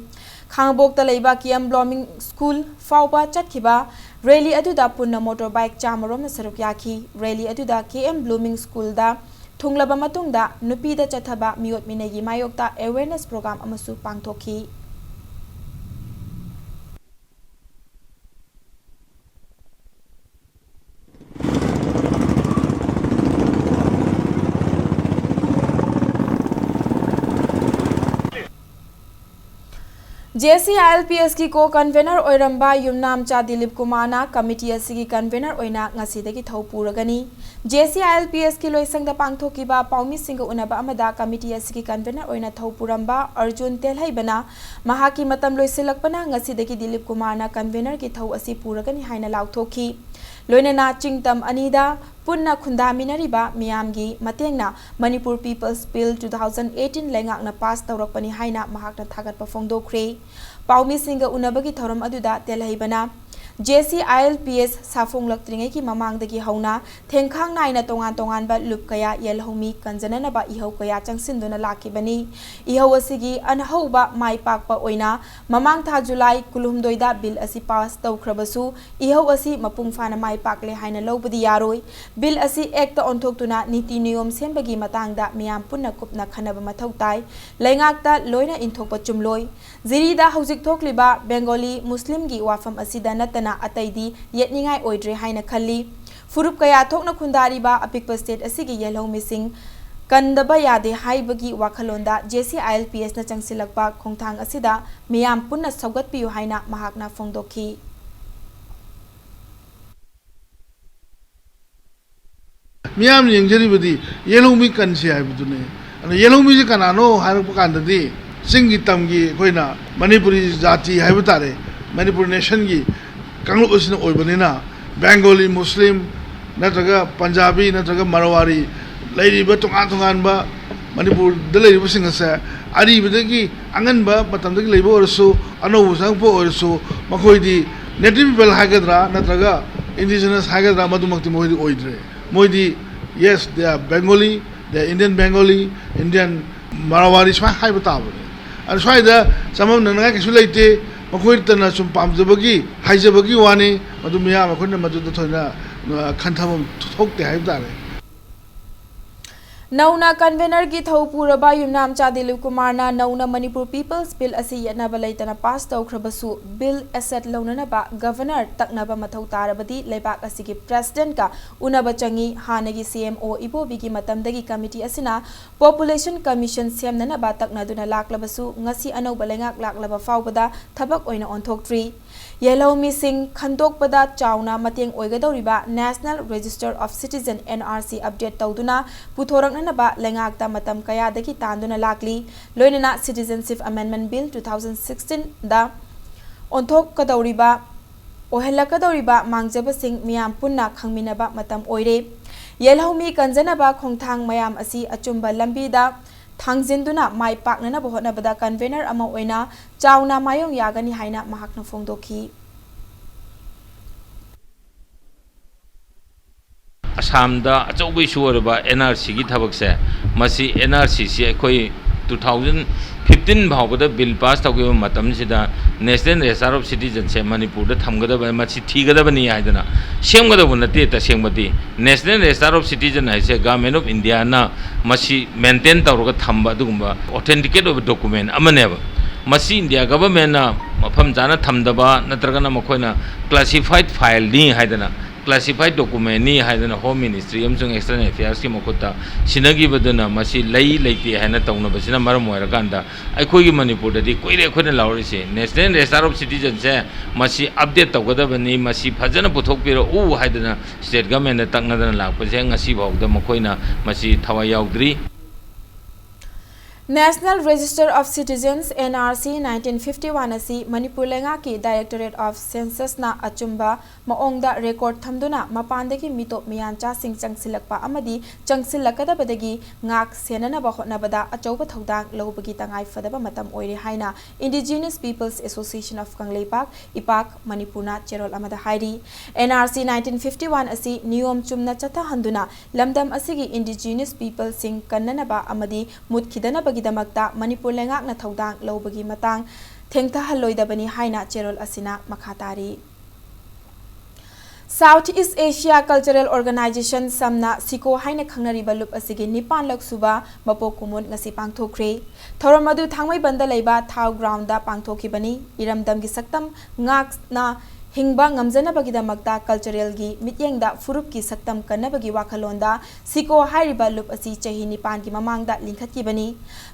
Khangbok ta leiba Kiam Blooming School fauba chatkhiba rally aduda punna motorbike chamarom na saruk yaki rally aduda KM Blooming School da थुंगलबा मतुंगदा नुपीदा चथबा मियोत मिनेगी मायोक्ता awareness programme अमसु पांगथोखी JCILPS की को कन्वेनर ओइरंबा युमनामचा दिलीप कुमारना कमिटी असि कन्वेनर ओइना ngasi थौ पुरगनी JCILPS की लोइसंगदा पांगथोकिबा पाउमी सिंग उनबा अमदा कमिटी असि कन्वेनर ओइना थौ पुरंबा अर्जुन तेलहैबना महाकी मतम लोइसिलकपना ngasi दिलीप कुमारना कन्वेनर की थौ असि पुरगनी हाइना लाउथोखी लोइनना चिंगतम अनीदा पुन्ना खुंदामिनरिबा मियामगी मतेंगना मणिपुर पीपल्स बिल 2018 लेंगाकना पास तौरकपनि हाइना महाकना थागतपा फोंदोख्रे पाउमी सिंगा उनबगी थौरम अदुदा तेलहैबना JCILPS साफोंगलक्त्रिंगै की ममांगदगी हौना थेंखांग नाइना तोंगान तोंगानबा लुप कया येलहौमी कंजननबा इहौ कया चंगसिंदुना लाखिबनी इहौ असिगी अनहौबा माइपाकपा ओइना ममांग था जुलाई कुलुमदोइदा बिल असि पास तौख्रबसु इहौ असि मपुंग फाना माइपाकले हाइना लौबदी यारोय बिल असि एक्ट ओंथोक्तुना नीति नियम सेमबगी मतंगदा मियाम पुन्ना कुपना खनबा मथौ ताई लैंगाकता लोइना इंथोकपा चुमलोय जिरीदा हौजिक थोकलिबा बेंगोली मुस्लिमगी वाफम असिदा नतना अतैदी येतनिंगाई ओइद्रे हाइना खल्ली फुरुप कया थोकना खुंदारिबा अपिकपा स्टेट असिगी येलौ मिसिंग कंदबा यादे हाइबगी वाखलोंदा JCILPS ना चंगसिलकपा खोंथांग असिदा मियाम पुन्ना सौगतपियु हाइना महाकना फोंदोखी मियाम येंजरिबदी येलौमी कनसे हाइबदुने अन येलौमी जे कनानो हारप कांददी सिंगी तमगी कोइना मणिपुरी जाति हाइब तारे मणिपुर नेशन की कांगलुप असिना ओइबनिना बेंगोली मुस्लिम नत्रगा पंजाबी नत्रगा मरवारी लैरिबा तोंगान तोंगानबा मणिपुर द लैरिबा सिंगसे अरिबदगी अंगनबा मतमदगी लैबो ओरसु अनौबु संगपो ओरसु मखोइदी नेटिव पीपल हागद्रा नत्रगा इंडिजिनस हागद्रा मदुमक्ति मोइदी ओइद्रे मोइदी yes they are Bengali, they are Indian Bengali, Indian Marawari swai hai batabane and swai da samam nanga kisu leite makoi tana sum pamjabagi haijabagi wani madu miya makoi madu da thoina khanthamam thokte hai batare नौना convener की थौपुरबा युमनाम चादिलु कुमारना नौना Manipur people's bill असि यनबा लैतना pass तौख्रबसु bill एसेट लौननबा governor तकनबा मथौ तारबदी लेबाक असिगी प्रेसिडेंट का उनबा चंगी हानगी CMO इबोबिगी मतमदगी कमिटी असिना पॉपुलेशन कमीशन सेमननबा तकनदुना लाक्लबसु ngasi अनौबा लेंगाक लाक्लबा फावबदा थबक ओइना ओंथोक्ट्री येलो मिसिंग खंदोकपदा चाउना मतेंग ओइगदौरिबा national register of citizen NRC update तौदुना पुथोरकनबा लेंगाकता मतम कयादगी तांदुना लाकली लोइनना सिटीजनशिप अमेंडमेंट बिल 2016 दा ओंथोकदौरिबा ओहेलकदौरिबा मांगजबसिंग मियाम पुन्ना खंगमिनबा मतम ओइरे येलहौमी कंजनबा खोंथांग मयाम असि अचुंबा लंबीदा थांजिंदुना माइ पाकननबा होनबदा कन्वेनर अमा ओइना चाउना मायोंग यागनी हाइना महाकना फोंदोखी असमदा अचौबी सुरबा NRC की थबक से मसी NRC से अखोई 2015 भावबदा बिल पास तौगिबा मतम सिदा नेशनल रजिस्टर ऑफ सिटीजन से मणिपुर दा थमगदबा मसी थीगदबनी हाइदना सेमगदबु नते तसेंगबदी नेशनल रजिस्टर ऑफ सिटीजन हाइसे गवर्नमेंट ऑफ इंडिया ना मसी मेंटेन तौरगा थंबा दुगुंबा ऑथेंटिकेट ऑफ डॉक्यूमेंट अमनेबा मसी इंडिया गवर्नमेंट ना मफम जाना थमदबा नत्रगना मखोइना क्लासिफाइड फाइल नी हाइदना क्लासिफाइड डॉक्यूमेंट नी हाइदना होम मिनिस्ट्री अमसंग एक्सटर्नल अफेयर्स की मखुता सिनगिबदना मसी लई लेते हाइना तौनबसिना मरम ओइरकांदा अखोइगी मणिपुर ददी कोइरे अखोइना लाउरिसे नेशनल रजिस्टर ऑफ सिटीजन से मसी अपडेट तौगदबनी मसी फजना पुथोकपिरो उ हाइदना स्टेट गवर्नमेंट तकनदना लापसे ngasi भावदा मखोइना मसी थवा याउद्री National Register of Citizens NRC 1951 asi Manipur lenga ki Directorate of Census na achumba maongda record thamduna mapandagi mitop miyancha sing changsilakpa amadi changsilakadabadagi ngak senana ba hotnabada achauba thodang lobagi tangai fadaba matam oire haina Indigenous Peoples Association of Kangleipak IPAK Manipurna cherol amada hairi NRC 1951 asi niyom chumna chatha handuna lamdam asigi Indigenous People sing kannanaba amadi mutkidana दमक्ता Manipur लेंगाकना थौदांग लौबगी Matang थेंगथहलोइदबनी हाइना चेरोल असिना मखातारी South East Asia cultural organisation समना सिको हाइना खंगनरिबा लुप असिगी निपान लक्सुबा मपोक कुमुन ngasi पांगथोख्रे थौरम मदु थांगमै बंदा लेबा थाउ ग्राउंड दा पांगथोखिबनी इरमदम gi saktam ngakna हिंगबा ngamjanabagidamakta cultural gi mityengda furup ki saktam kannabagi wakhalonda siko hairiba lup asi chahi nipan ki mamangda linkhatkibani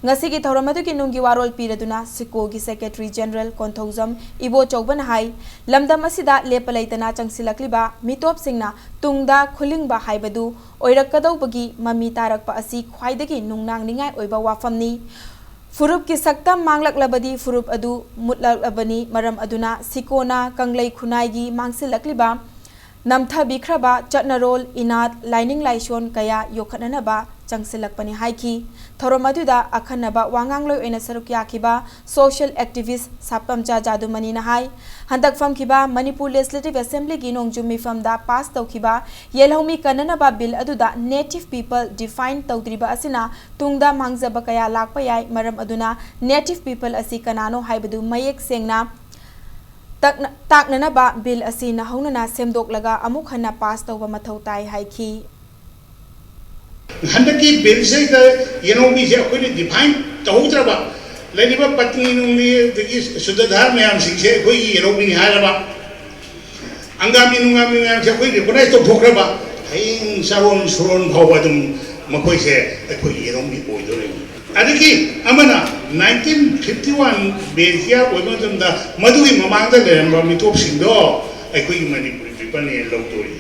ngasi gi thoramadu ki nunggi warol piraduna siko gi secretary general konthojam ibo chauban hai lamdam asida lepalaitana changsilakliba mitop singna tungda khulingba haibadu oirakadawbagi mami tarakpa asi khwaidagi nungnang ningai oiba wafamni फुरुप की सक्तम मांगलकलबदी फुरुप अदु मुतलकलबनी मरम अदुना सिकोना कंगलै खुनाइगी मांगसिलकलिबा नमथबिख्रबा चटनरोल इनात lining लाइसोन कया योखननबा चंगसिलकपनि हाइखि theorem अदुदा अखनबा वांगांगलोय ओइना सरुक याखिबा social activist सापमचा जादुमनी नहाय हंदक फमखिबा Manipur legislative assembly गी नोंगजु मिफमदा पास तौखिबा येलहौमी कननबा bill अदुदा native people define तौद्रिबा असिना तुंगदा मांगजबा कया लाकपा याय मरम अदुना नेटिव पीपल असि कनानो हाइबदु मयेक सेंगना ताकननबा बिल असि नहौनना सेमदोकलगा अमुक हन्ना पास तौबा मथौ ताय हाइखि हंदकी बिल से येनोमी से अखोई डिफाइन तौद्रबा लेनिबा पत्नी नुंगी दगी सुधाधार मैम सिंसे अखोई येनोमी हायरबा अंगामी नुंगामी मैम से अखोई रिकॉग्नाइज तो भोक्रबा हयिंग सारोन सुरोन भावदुम मखोई से अखोई येनोमी ओइदोरे अदगी अमना 1951 बेजिया ओइमदमदा मदुगी ममांगदा लेरंबा मिटोप सिंदो अखोई मणिपुरी पीपल ने लौतोरी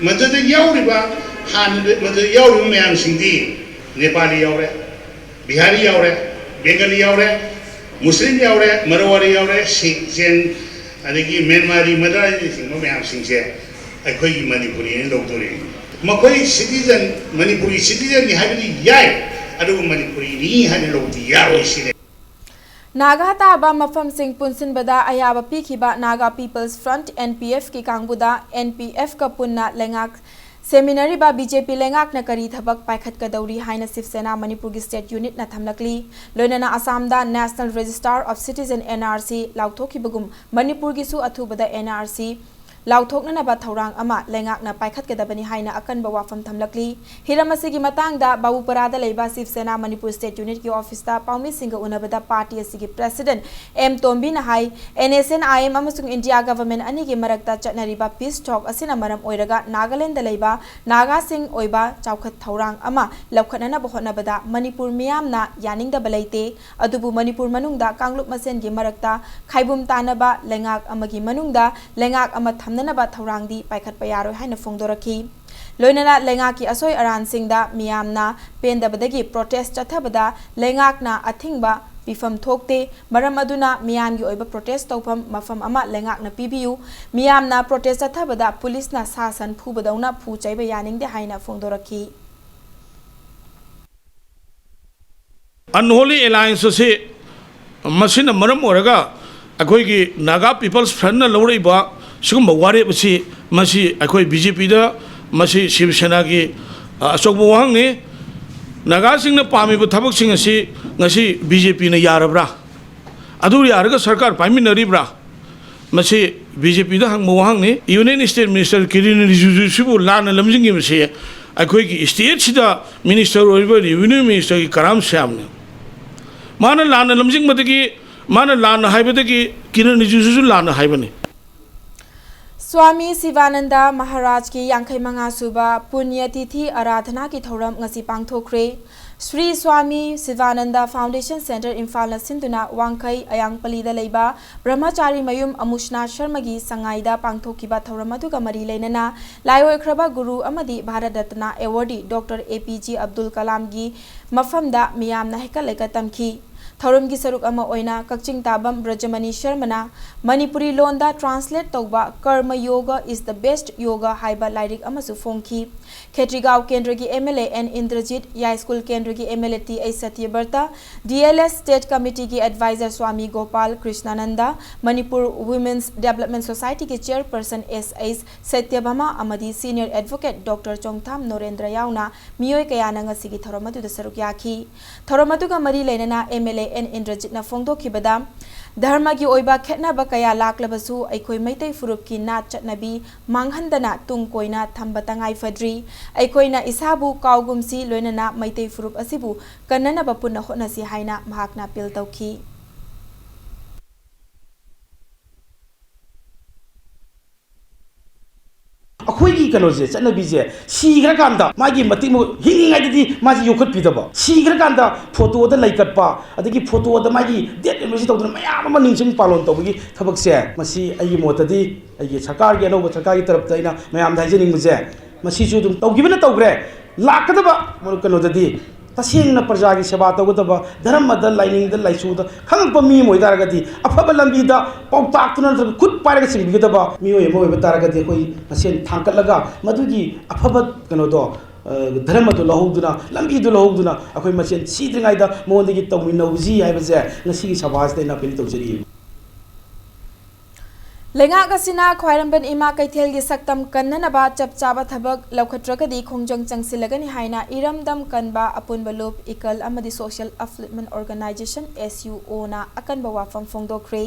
मददे यावरिबा हान मददे यावरिबा मैम सिंदी नेपाली यावरे बिहारी यावरे बेंगली यावरे मुस्लिम यावरे मरवारी यावरे सिख जैन अदगी म्यांमारी मद्रासी सिंह मैम सिंसे अखोई मणिपुरी ने लौतोरी मखोई सिटीजन मणिपुरी सिटीजन नि हाबिदि याय अदु मणिपुरी नि हानि लौति यारोय सिने नागा ताबा मफम सिंह पुनसिनबदा अयाबा पीखिबा नागा पीपल्स फ्रंट एनपीएफ की कांगबुदा एनपीएफ का पुन्ना लेंगाक सेमिनारी बा बीजेपी लेंगाक न करी थबक पाइखत कदौरी हाइना शिवसेना मणिपुर की स्टेट यूनिट न थमलकली लोइनना असम दा national registrar of citizen NRC लाउथोखिबगुम मणिपुर की सु अथुबदा एनआरसी लाउथोकननबा थौरांग अमा लेंगाकना पाइखतकदबनी हाइना अकनबा वाफम थमलकली हिरमसिगी मतांगदा बाबूपरादा लेबा शिवसेना मणिपुर स्टेट यूनिट की ऑफिसता पाउमी सिंह उनबदा पार्टी असिगी प्रेसिडेंट एम तोम्बीना हाई एनएसएनआईएम अमसुंग इंडिया गवर्नमेंट अनिगी मरक्ता चटनरिबा पीस टॉक असिना मरम ओइरगा नागालैंड लेबा नागा सिंह ओइबा चाउखत थौरांग अमा लौखननबा होनबदा मणिपुर मियामना यानिंगदबा लेते अदुबु मणिपुर मनुंगदा कांगलुप मसेनगी मरक्ता खाइबुम तानबा लेंगाक अमगी मनुंगदा लेंगाक अमा थमननबा थौरांगदी पाइखतपा यारोय हाइना फोंदोरखी लोइनना लेंगाकी असोय अरानसिंगदा मियामना पेंदबदगी प्रोटेस्ट चथबदा लेंगाकना अथिंगबा पिफम थोकते मरम अदुना मियामगी ओइबा प्रोटेस्ट तौफम मफम अमा लेंगाकना पिबियु मियामना प्रोटेस्ट चथबदा पुलिसना सासन फुबदौना फु चैबा यानिंगदे हाइना फोंदोरखी अनहोली एलायंस से मसिन मरम ओरगा अखोई नागा पीपल्स फ्रंट लौरइबा सिगुम वारे बसी मसी अखोई बीजेपी दा मसी शिवसेना की अशोक वहांग ने नागा सिंह ने पामिबा थबक सिंह असि ngasi बीजेपी ने यारब्रा अदु यारगा सरकार पाइमिनरिब्रा मसी बीजेपी दा हंग वहांग ने यूनियन स्टेट मिनिस्टर किरिन रिजुजुसुबु लान लमजिंगी मसी अखोई की स्टेट सिदा मिनिस्टर ओइबा यूनियन मिनिस्टर की कराम श्यामने माना लान लमजिंग मदगी माना लान हाइबदगी किरिन रिजुजुसु लान हाइबने स्वामी शिवानंद महाराज की यांखै मंगा सुबा पुण्यतिथि आराधना की थौरम ngasi पांगथोखरे Shri Swami Shivanand foundation centre Imphal सिंधुना वांखै अयांगपलीदा लेबा ब्रह्मचारी मयुम अमुष्ना शर्मा की संगाईदा पांगथोखिबा थौरम अदुगा मरी लेनना लायोख्रबा गुरु अमदी Bharat Ratna awardee doctor APJ Abdul Kalam की मफमदा मियामना हेकलेका तमखी थौरम की सरुक अमा ओइना कक्चिंग ताबम ब्रजमणि शर्मना मणिपुरी लोंदा ट्रांसलेट तौबा karma yoga is the best yoga हाइबा लाइरिक अमसु फोंखी खेत्रीगांव केंद्र की MLA N Indrajit Yaiskul केंद्र की MLA T A Satyabrata DLS state committee की adviser Swami Gopal Krishnananda Manipur women's development society की chairperson S Satyabhama अमदी senior advocate doctor Chongtham Narendra याउना मियोय कयाना ngasi की थौरम अदुदा सरुक याखी थौरम अदुगा मरी लेनना एमएलए एन इंद्रजीत ना फोंदोखिबदा धर्म की ओइबा खेतनाबा कया लाक्लबसु अखोई मैतै फुरुप की नाच चटनबी मांगहंदना तुंग कोइना थंब तंगाई फद्री अखोइना इसाबु काउगुमसी लोइनना मैतै फुरुप असिबु कन्ननबा पुन्ना होनसी हाइना महाकना अपील तौखी अखोई कनोजे चनबीजे सीग्रकांदा मागी मतिमु हिंगिंगाइदि माजी योखतपिदब सीग्रकांदा फोटोदा लाइकटपा अदगी फोटोदा मागी डेट एमसी तौदना मयाम अमा निंसिंग पालन तौबगी थबकसे मसी अई मोतदी अई सरकार की अनौब सरकार की तरफ तैना मयाम धाइजनिंगजे मसी जु दुम तौगिबना तौग्रे लाकदबा कनोददी तसेंगना प्रजा की सेवा तौगदबा धर्मद लाइनिंग लाइसूद खंगप मी मोइदारगदी अफब लंबीदा पौताक्तुना खुद पारग सिंबिगदबा मियोय मोय बतारगदी कोई मसेन थांकलगा मदुगी अफब कनोदो धर्म तो लहोदुना लंबी तो लहोदुना अखोई मसेन सीद्रिंगाइदा मोंदगी तौमिनौजी हाइबजे ngasi sabas de na pil tौजरी लेंगाक असिना ख्वाइरंबन इमा कैथेल गी सक्तम कन्ननबा चपचाबा थबक लौखट्रगदी खोंजंग चंगसिलगनी हाइना इरमदम कनबा अपुन बलुप इकल अमदी सोशल अपलिफ्टमेंट ऑर्गेनाइजेशन SUO ना अकनबा वाफम फोंगदोख्रे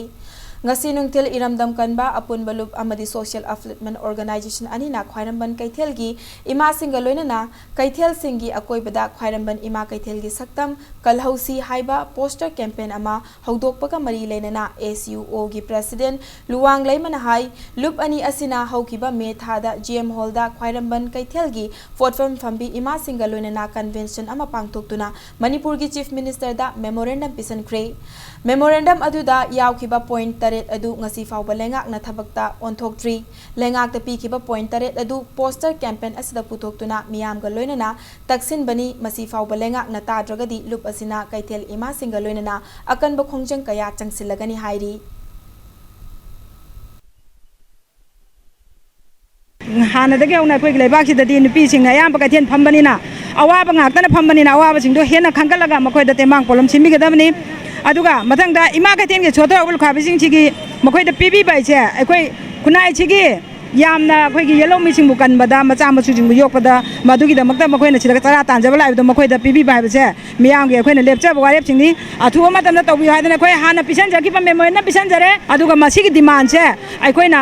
ngasi nungtil iramdam kanba apun balup amadi social upliftment organization ani na khwairamban kaithel gi ima singa loina na kaithel singi akoi bada khwairamban ima kaithel gi saktam kalhausi haiba poster campaign ama hawdokpaga mari leina na SUO gi president luwang leimana hai lup ani asina hawkiba me thada GM hall da khwairamban kaithel gi fortfam fambi ima singa loina na convention ama pangtoktuna manipur gi chief minister da memorandum pisan kre memorandum aduda yawkiba point taret adu ngasi fawba lengak na thabakta onthoktree lengak ta pikiba point taret adu poster campaign asida putoktuna miyam ga loinana taksin bani masi fawba lengak na tadragadi lup asina kaithel ima singa loinana akan ba khongjang kaya changsilagani hairi हानदगे उना कोई लेबाक सिददी नुपी सिंग अयाम बकथेन फंबनिना अवाब ngakta फंबनिना अवाब सिंग दो हेना खंगलगा मखोय दते मांग pollen सिमिगदबनी अदुगा मथंगदा इमा कथेन के छोथर उल खाबिसिंग सिगी मखोय the PB बाइसे अखोय खुनाय सिगी यामना अखोय गी yellow missing बुकन बदा मचा मसु जिंग योकपदा मदुगी दमक्ता मखोय न सिदा तरा तांजबा लाइबदो मखोय द पीबी बाइबसे मियाम गे अखोय न लेपचा बवारेप सिंगनी अथुवा मतम न तौबि हादन अखोय हाना पिसन जकी प मेमोरी न पिसन जरे अदुगा मसिगी डिमांड से अखोय ना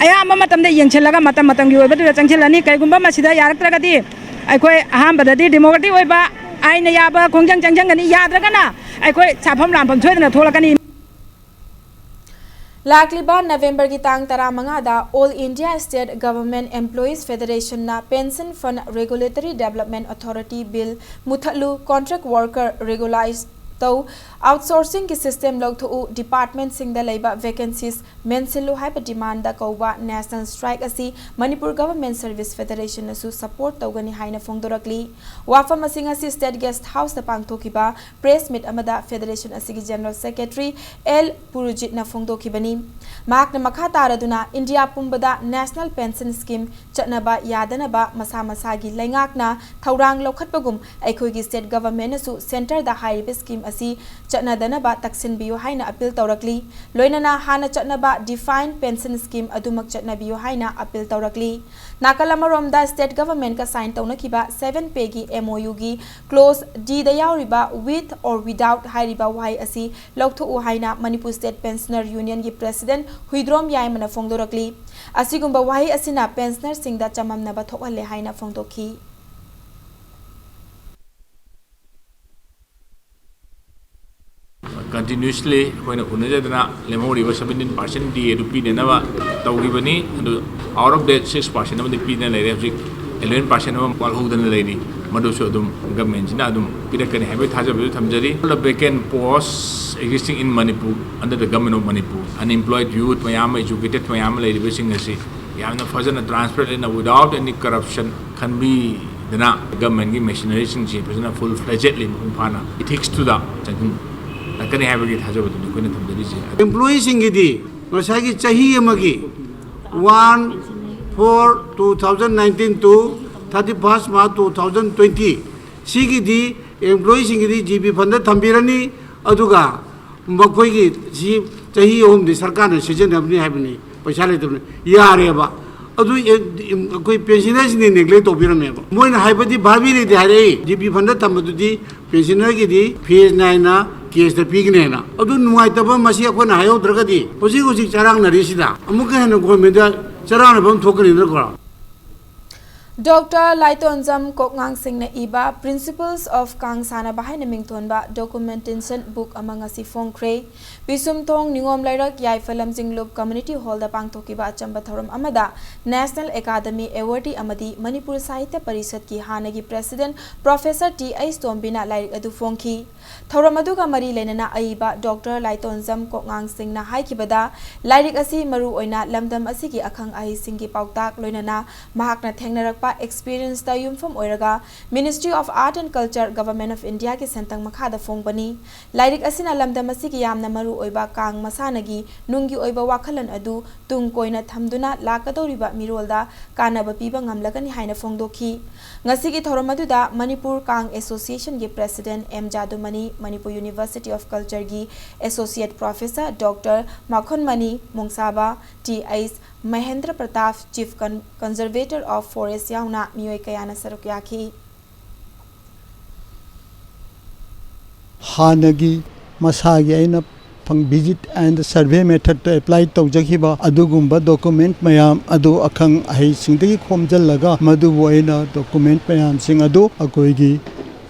अयाम मतमदे यंगछलगा मतम मतम गी ओबदु चंगछलनी कैगुंबा मसिदा यारक्त्रगदी अखोय अहामबददी डेमोक्रेटिक ओइबा आइना याबा खोंजंग चंगजंगनी याद्रगना अखोय साफम लामफम सोयदना थोलकनी लाकलिबा नवंबर की तांग 15 दा all India state government employees federation ना pension fund regulatory development authority bill मुथलु कॉन्ट्रैक्ट वर्कर रेगुलाइज तो आउटसोर्सिंग की सिस्टम लौथु डिपार्टमेंट सिंगदा लेबा वैकेंसीज मेंसिलु हाइब डिमांड दा कौबा नेशनल स्ट्राइक असी मणिपुर गवर्नमेंट सर्विस फेडरेशन नसु सपोर्ट तौगनी हाइना फोंगदोरकली वाफम असिंग असी स्टेट गेस्ट हाउस दा पांगथोकिबा प्रेस मीट अमदा फेडरेशन असिगी जनरल सेक्रेटरी एल पुरुजित ना फोंगदोकिबनी माकना मखा तारदुना इंडिया पुंबदा नेशनल पेंशन स्कीम चटनबा यादनबा मसा मसागी लेंगाकना थौरांग लौखटपगुम अखोइगी स्टेट गवर्नमेंट नसु सेंटर दा हाइब स्कीम असी चटनदनबा तक्सिनबियो हाइना अपील तौरकली लोइनना हाना चटनबा डिफाइन पेंशन स्कीम अदुमक चटनबियो हाइना अपील तौरकली नाकलमरोमदा स्टेट गवर्नमेंट का साइन तौनखिबा 7 पे की MOU की क्लोज डी दा यावरिबा विथ और विदाउट हाइरिबा वाई असी लौथु हाइना मणिपुर स्टेट पेंशनर यूनियन की प्रेसिडेंट हुइद्रोम याइमना फोंगदोरकली असिगुंबा वाई असिना pensioner सिंगदा चममनबा थोकहले हाइना फोंगदोखी continuously when unajadana lemori was 17% di rupi denava tawribani out of that 6% of the p na lere 11% of wal hodana lady madu so dum government na dum pirakani habe thajabu thamjari all vacant posts existing in Manipur under the government of Manipur unemployed youth mayam educated mayam lady basing asi yamna fazana transparent and without any corruption can be the government gi machinery sing ji present full fledgedly phana it takes to the कने हाइबगी थाजबदु नि कोने थमदरि जे employee सिंगिदी मसागी चाही अमगी 1/4/2019 to 31st March 2020 सिगिदी employee सिंगिदी GP fund थंबिरनी अदुगा मखोइगी जी चाही ओमदि सरकार ने सिजनबनि हाइबनि पैसा लेतबनि यारेबा अदु कोई पेंशनर्स ने नेग्लेक्ट तोबिरमेबा मोइना हाइबदि भाबि रे हारे जीबी फंड थंबदुदि पेंशनर गिदी फेज 9 ना केस द पिगनेना अदु नुवाइतबा मसी अखोना हायोद्रगदी होजि होजि चरांग नरिसिदा अमुक हेन government चरांग bomb थोकनि Nagra Dr. Laitonjam Kokngang Singh na iba Principles of Kang Sana Bahay na Mingtonba Documentation Book amang si Fong Kray Bisum Tong Ningom Lairak Yai Falam Jinglup Community Hall da Pangtokiba Chamba Thorum Amada National Academy Awardee Amadi Manipur Sahitya Parisad ki Hanagi President Professor T.I. Stombina Lairik Adu Fongki Thorum Aduga Mari Lenana Aiba Dr. Laitonjam Kokngang Singh na Haikibada Lairik Asi Maru Oina Lamdam Asigi Akang Ahi Singhi Pautak Loinana Mahak na Tengnarak पुथोकपा experience दा युमफम ओइरगा ministry of art and culture government of India के सेंतंग मखादा फोंगबनी lyric असिना लमदम असिगी यामना मरु ओइबा Kong मसानगी नुंगी ओइबा वाखलन अदु तुंग कोइना थमदुना लाकदौरिबा मिरोलदा कानबा पीबा ngamlagani haina phongdokhi ngasigi thorom aduda manipur kang association gi president m jadumani manipur university of culture gi associate professor dr makhonmani mungsaba tis mahendra pratap chief conservator of forest yauna mioi kayana sarukyakhi hanagi masagi aina फंग visit and survey method तो apply तौजखिबा अदुगुंबा document मयाम अदु अखंग अहि सिंगदगी खोमजलगा मदु वोइना document मयाम सिंग अदु अकोइगी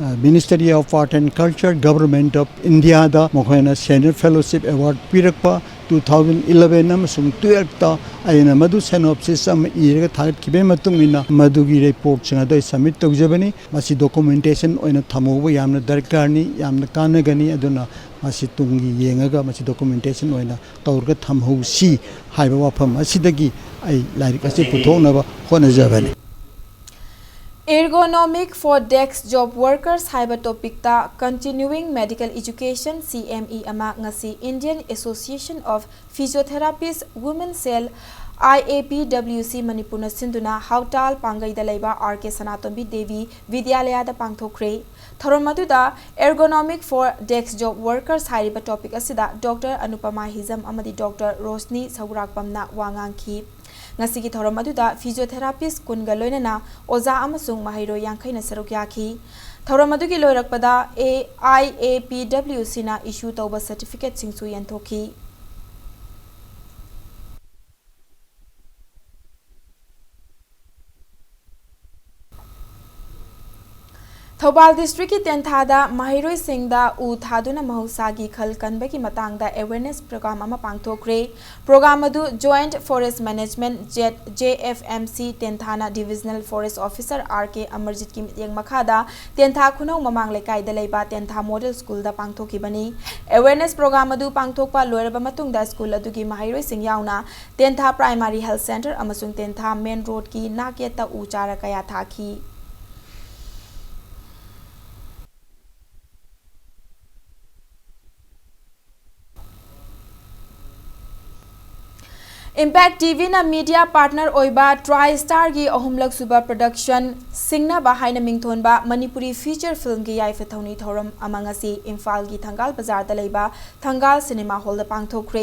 ministry of art and culture government of India दा मखोयना सीनियर फेलोशिप अवार्ड पिरकपा 2011 अमसुंग 12 ता अयना मदु सिनॉप्सिस अम इरगा थागत किबे मतुंगिना मदुगी रिपोर्ट सिंग अदु सबमिट तौजबनी मसी डॉक्यूमेंटेशन ओइना थमोबो यामना दरकारनी यामना कानगनी अदुना मसी तुंगी येंगगा मसी डॉक्यूमेंटेशन ओइना तौरगा थमहौसी हाइबा वाफम असिदगी आई लाइरिक असे पुथोनबा होनजबनी Ergonomic for desk job workers haiba topic ta continuing medical education CME ama ngasi Indian Association of Physiotherapists Women Cell IAPWC Manipur na sinduna hautal pangai da laiba RK Sanatombi Devi Vidyalaya da pangthokre thoromaduda ergonomic for desk job workers haiba topic asida Dr Anupama Hizam amadi Dr Rosni Saurakpamna wangangki ngasigi thorom aduda physiotherapist kunga loinana oza amasung mahairo yankhaina sarukyakhi thorom adugi loirakpada IAPWC na issue tawba certificate singsu yanthokhi Thobal district ki tenthada mahiroi singda u thaduna mahusagi khal kanbagi matangda awareness program ama pangthokre program adu joint forest management JFMC tenthana divisional forest officer RK Amarjit ki mityang makhada tentha khunau mamang lekai da leiba tentha model school da pangthoki bani awareness program adu pangthokpa loiraba matungda school adu gi mahiroi sing yauna tentha primary health center amasung tentha main road ki nakyeta u chara kaya thaki Impact TV na media partner oiba TriStar gi ahumlak suba production singna ba haina mingthon ba Manipuri feature film gi yai fethoni thoram amangasi Imphal gi Thangal Bazar da leiba Thangal Cinema Hall da pangthokre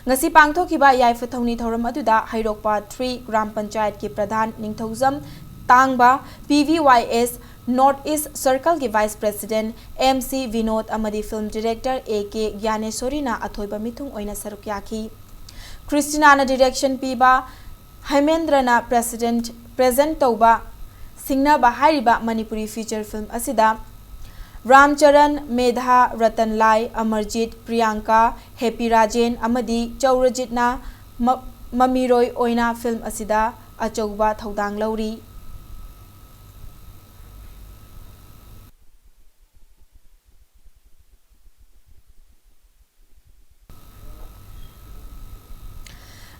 ngasi pangthoki ba yai fethoni thoram aduda Hairokpa 3 Gram Panchayat ki Pradhan Ningthauzam Tangba PVYS North East Circle ki Vice President MC Vinod amadi film director AK Gyaneshwari na athoiba mithung oina sarukyakhi Christina na direction piba Haimendra na present tauba singna ba hairiba Manipuri feature film asida Ramcharan Medha Ratan Lai Amarjit Priyanka Happy Rajen amadi Chaurajit na mamiroi oina film asida achauba thaudang lauri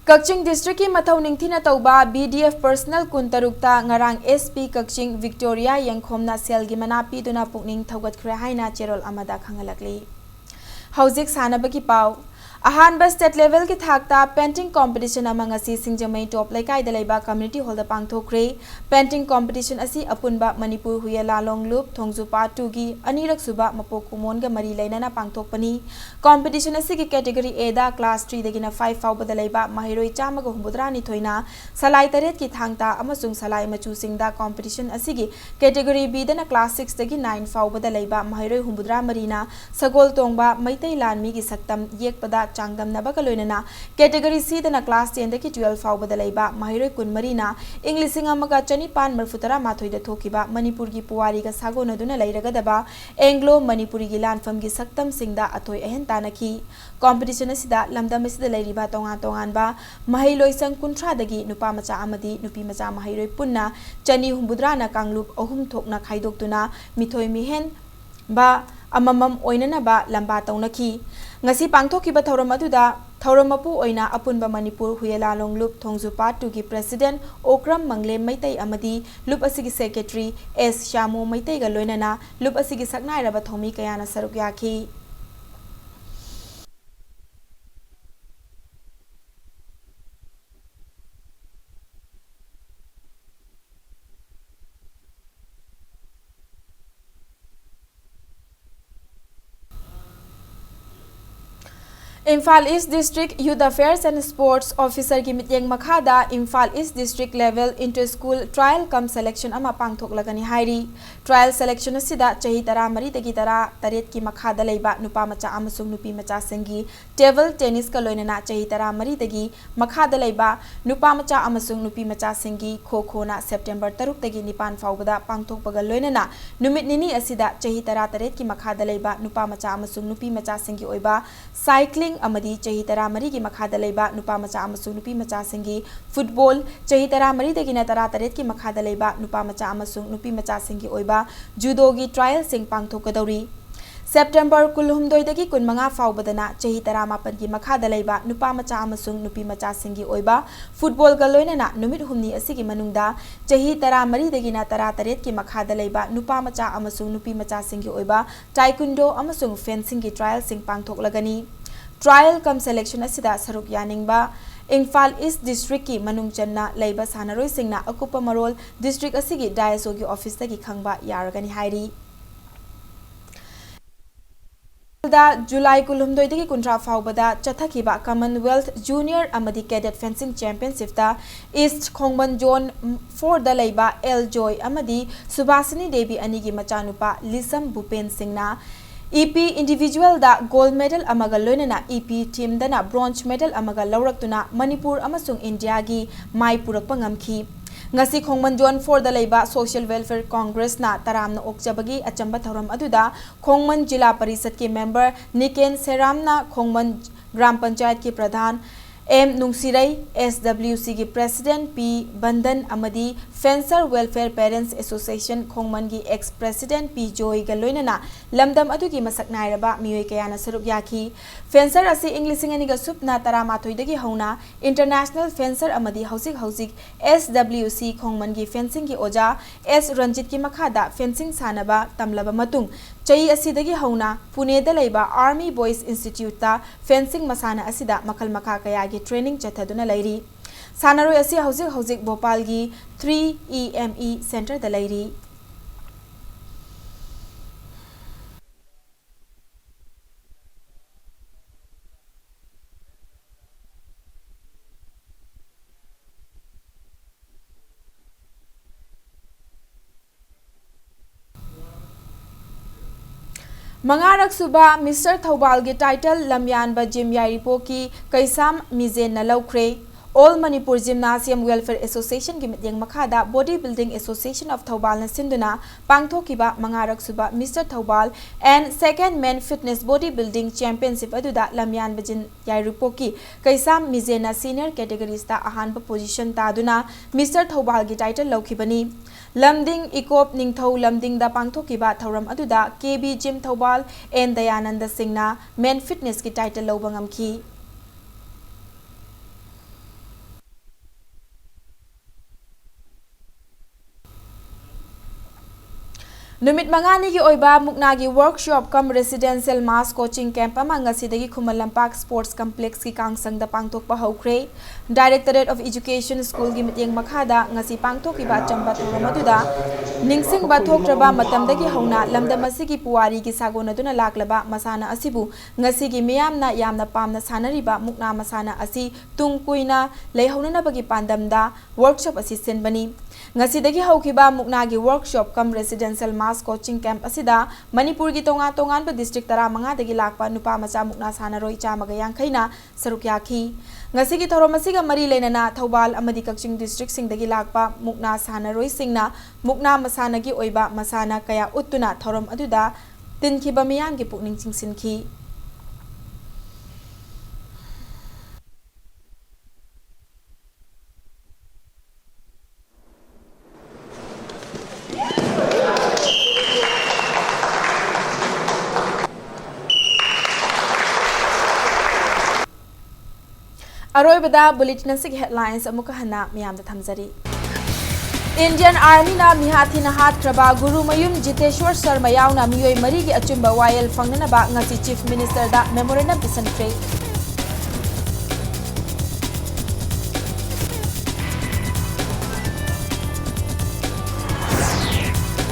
Kakching district ki mathau ningthina tauba BDF personal kuntarukta ngarang SP Kakching Victoria Yangkhomna sel gi mana pi duna pukning thogat khre haina cherol amada khangalakli Hauzik sanabaki pau Ahanba state level ki thakta painting competition amang asi Singjamai top laikai da leiba community hall da pangthokre painting competition asi apunba Manipur Huyala Longloop Thongju Part 2 gi anirak suba mapokumon ga mari lainana pangthokpani competition asi ki category A da class 3 dagina 5 fauba da leiba mahiroi chama ga humbudra ni thoina salai taret ki thangta amasung salai machu singda competition asi gi category B da na class 6 dagi 9 fauba da leiba mahiroi humbudra marina sagol tongba maitai lanmi gi saktam yekpada Changdam Nabakaloina category C the class 10 the 12 fauba the laiba Mahiro Kunmarina English Amaga Chanipan Marfutara Matoi the Tokiba Manipur gi Puari ga Sago Naduna Lairagadaba Anglo Manipuri Gilan from gi Saktam Singda Atoi Ehentanaki competition asida lamdam asida lairiba tongan tonganba mahiloi sang kuntra dagi nupa macha amadi nupi macha mahiroi punna chani humbudra na kanglup ohum thokna khaidoktuna mithoi mihen ba amamam oinana ba lamba taunaki ngasi pangthoki ba thoram aduda थौरम मपु ओइना अपुनबा मणिपुर हुयेला लोंगलुप थोंगजुपा टुगी president Okram Mangle Meitei अमदी लुप असिगी सेक्रेटरी एस शामो मैतै गा लोइनना लुप असिगी सकनाइरबा थोमी कयाना सरुक याखी। Imphal East District Youth Affairs and Sports Officer की मित्यंग मखादा Imphal East District Level Inter-School Trial cum Selection ama pangthoklagani hairi Trial Selection asida chahi tara mari dagi tara taret ki makhada leiba nupa macha amasung nupi macha singi table tennis ka loinana chahi tara mari dagi makhada leiba nupa macha amasung nupi macha singi kho na September 3 dagi nipan faubada pangthokpaga loinana numit nini asida chahi tara taret ki makhada leiba nupa macha amasung nupi macha singi oiba cycling amadi chahi tara mari ki makhada leiba nupa macha amasung nupi macha singi football chahi tara mari dagi na tara taret ki makhada leiba nupa macha amasung nupi macha singi oiba judo gi trial sing pangthokadauri September kulhumdoi dagi kunmanga faubadana chahi tara mapan ki makhada leiba nupa macha amasung nupi macha singi oiba football ga loinana numit humni asigi manungda chahi tara mari dagi na tara taret ki makhada leiba nupa macha amasung nupi macha singi oiba taekwondo amasung fencing ki trial sing pangthoklagani Trial cum selection asida saruk yaningba Imphal East District ki manung channa leiba sanaroi singna akupa marol district asigi DISO gi office tagi khangba yaragani hairi da July kulhumdoi dagi kuntra faubada chathakiba Commonwealth Junior amadi Cadet Fencing Championship da East Khongban Zone 4 da leiba L Joy amadi Subhasini Devi anigi machanupa Lisam Bhupen Singna EP individual da gold medal amaga loinana EP team dana bronze medal amaga lauraktuna Manipur amasung India gi mai purakpa ngamkhi ngasi Khongman Zone 4 da leiba Social Welfare Congress na taramna okjabagi achamba thoram aduda Khongman Jila Parishad ki member Niken Seram na Khongman Gram Panchayat ki pradhan M Nungsirai SWC ki president P Bandhan amadi Fencer Welfare Parents Association Khongman gi ex president P Joy ga loinana lamdam adugi masak nairaba miyoi kayana sarup yakhi Fencer asi English ani ga supna taramathoi dagi hauna International Fencer amadi hausik SWC Khongman gi fencing gi oja S Ranjit ki makhada fencing sanaba tamlaba matung chai asidagi hauna Pune da leiba Army Boys Institute ta fencing masana asida makal makha kaya gi training chathaduna lairi Sanaroi asi hausik Bhopal gi 3EME Center da lairi Mangarak suba Mr. Thobal gi title Lamyanba Jim Yairipo ki Kaisam Mizen na laukre All Manipur Gymnasium Welfare Association ki mityang makhada Bodybuilding Association of Thobal na sinduna pangthokiba mangarak suba Mr. Thobal and Second Men Fitness Bodybuilding Championship aduda Lamyanba Jim Yairipo ki Kaisam Mizen na senior categories ta ahanba position ta aduna Mr. Thobal gi title laukibani Lamding Ikop Ningthau Lamding da pangthokiba thoram aduda KB Jim Thobal and Dayananda Singh na Men Fitness ki title lawba ngamkhi Numit mangani ki oiba muknagi workshop kam residential mass coaching camp ama ngasidagi Khuman Lampak Sports Complex ki kangsang da pangthokpa haukre Directorate of Education School gi mityang makhada ngasi pangthokiba chamba thoramaduda ningsing ba thokraba matamdagi hauna lamdam asigi puwari gi sagonaduna laklaba masana asibu ngasi gi miyamna yamna pamna sanariba mukna masana asi tungkuina leihonana bagi pandamda workshop assistant bani ngasidagi haukiba muknagi workshop kam residential mass coaching camp asida Manipur gi tongan ba district tara manga dagi lakpa nupa macha mukna sanaroi chamaga yangkhaina saruk yakhi ngasigi thorom asiga mari lenana Thobal amadi Kaching district sing dagi lakpa mukna sanaroi singna mukna masana gi oiba masana kaya uttuna thorom aduda tinkhiba miyam gi pukning chingsinki अरोइबदा bulletin सिग headlines अमुक हना मियाम थमजरी Indian army ना मिहाथी हाथ्रबा गुरुमयुम जितेश्वर शर्मा यावना मियोय मरी की अचुंबा वायल फंगनबा ngasi चीफ मिनिस्टर दा मेमोरेंडम पिसनफ्रे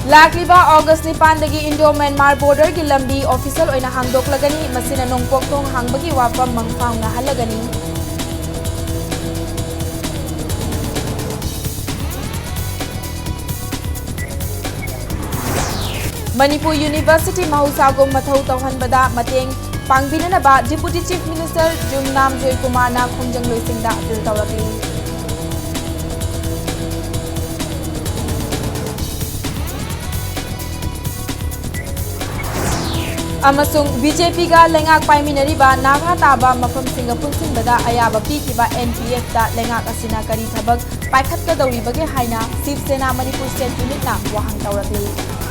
लाक्लिबा अगस्त निपानदगी इंडो म्यांमार बॉर्डर की लंबी ऑफिशियल ओइना हांगदोकलगनी मसिना नोंगपोक्तोंग हांगबगी वाफम मंगफांगना हलगनी मणिपुर यूनिवर्सिटी महौसागो मथौ तौहनबदा मतेंग पांगबिननबा deputy chief minister Yumnam Joy कुमारना खोंजंग लोइसिंगदा अपील तौरकली अमसुंग बीजेपी का लेंगाक पाइमिनरिबा नागा ताबा मफम सिंगा पुनसिनबदा अयाबा पीकिबा एनपीएफ दा लेंगाक असिना करी थबक पाइखतकदौरिबगे हाइना शिवसेना मणिपुर स्टेट यूनिटना वाहंग तौरकली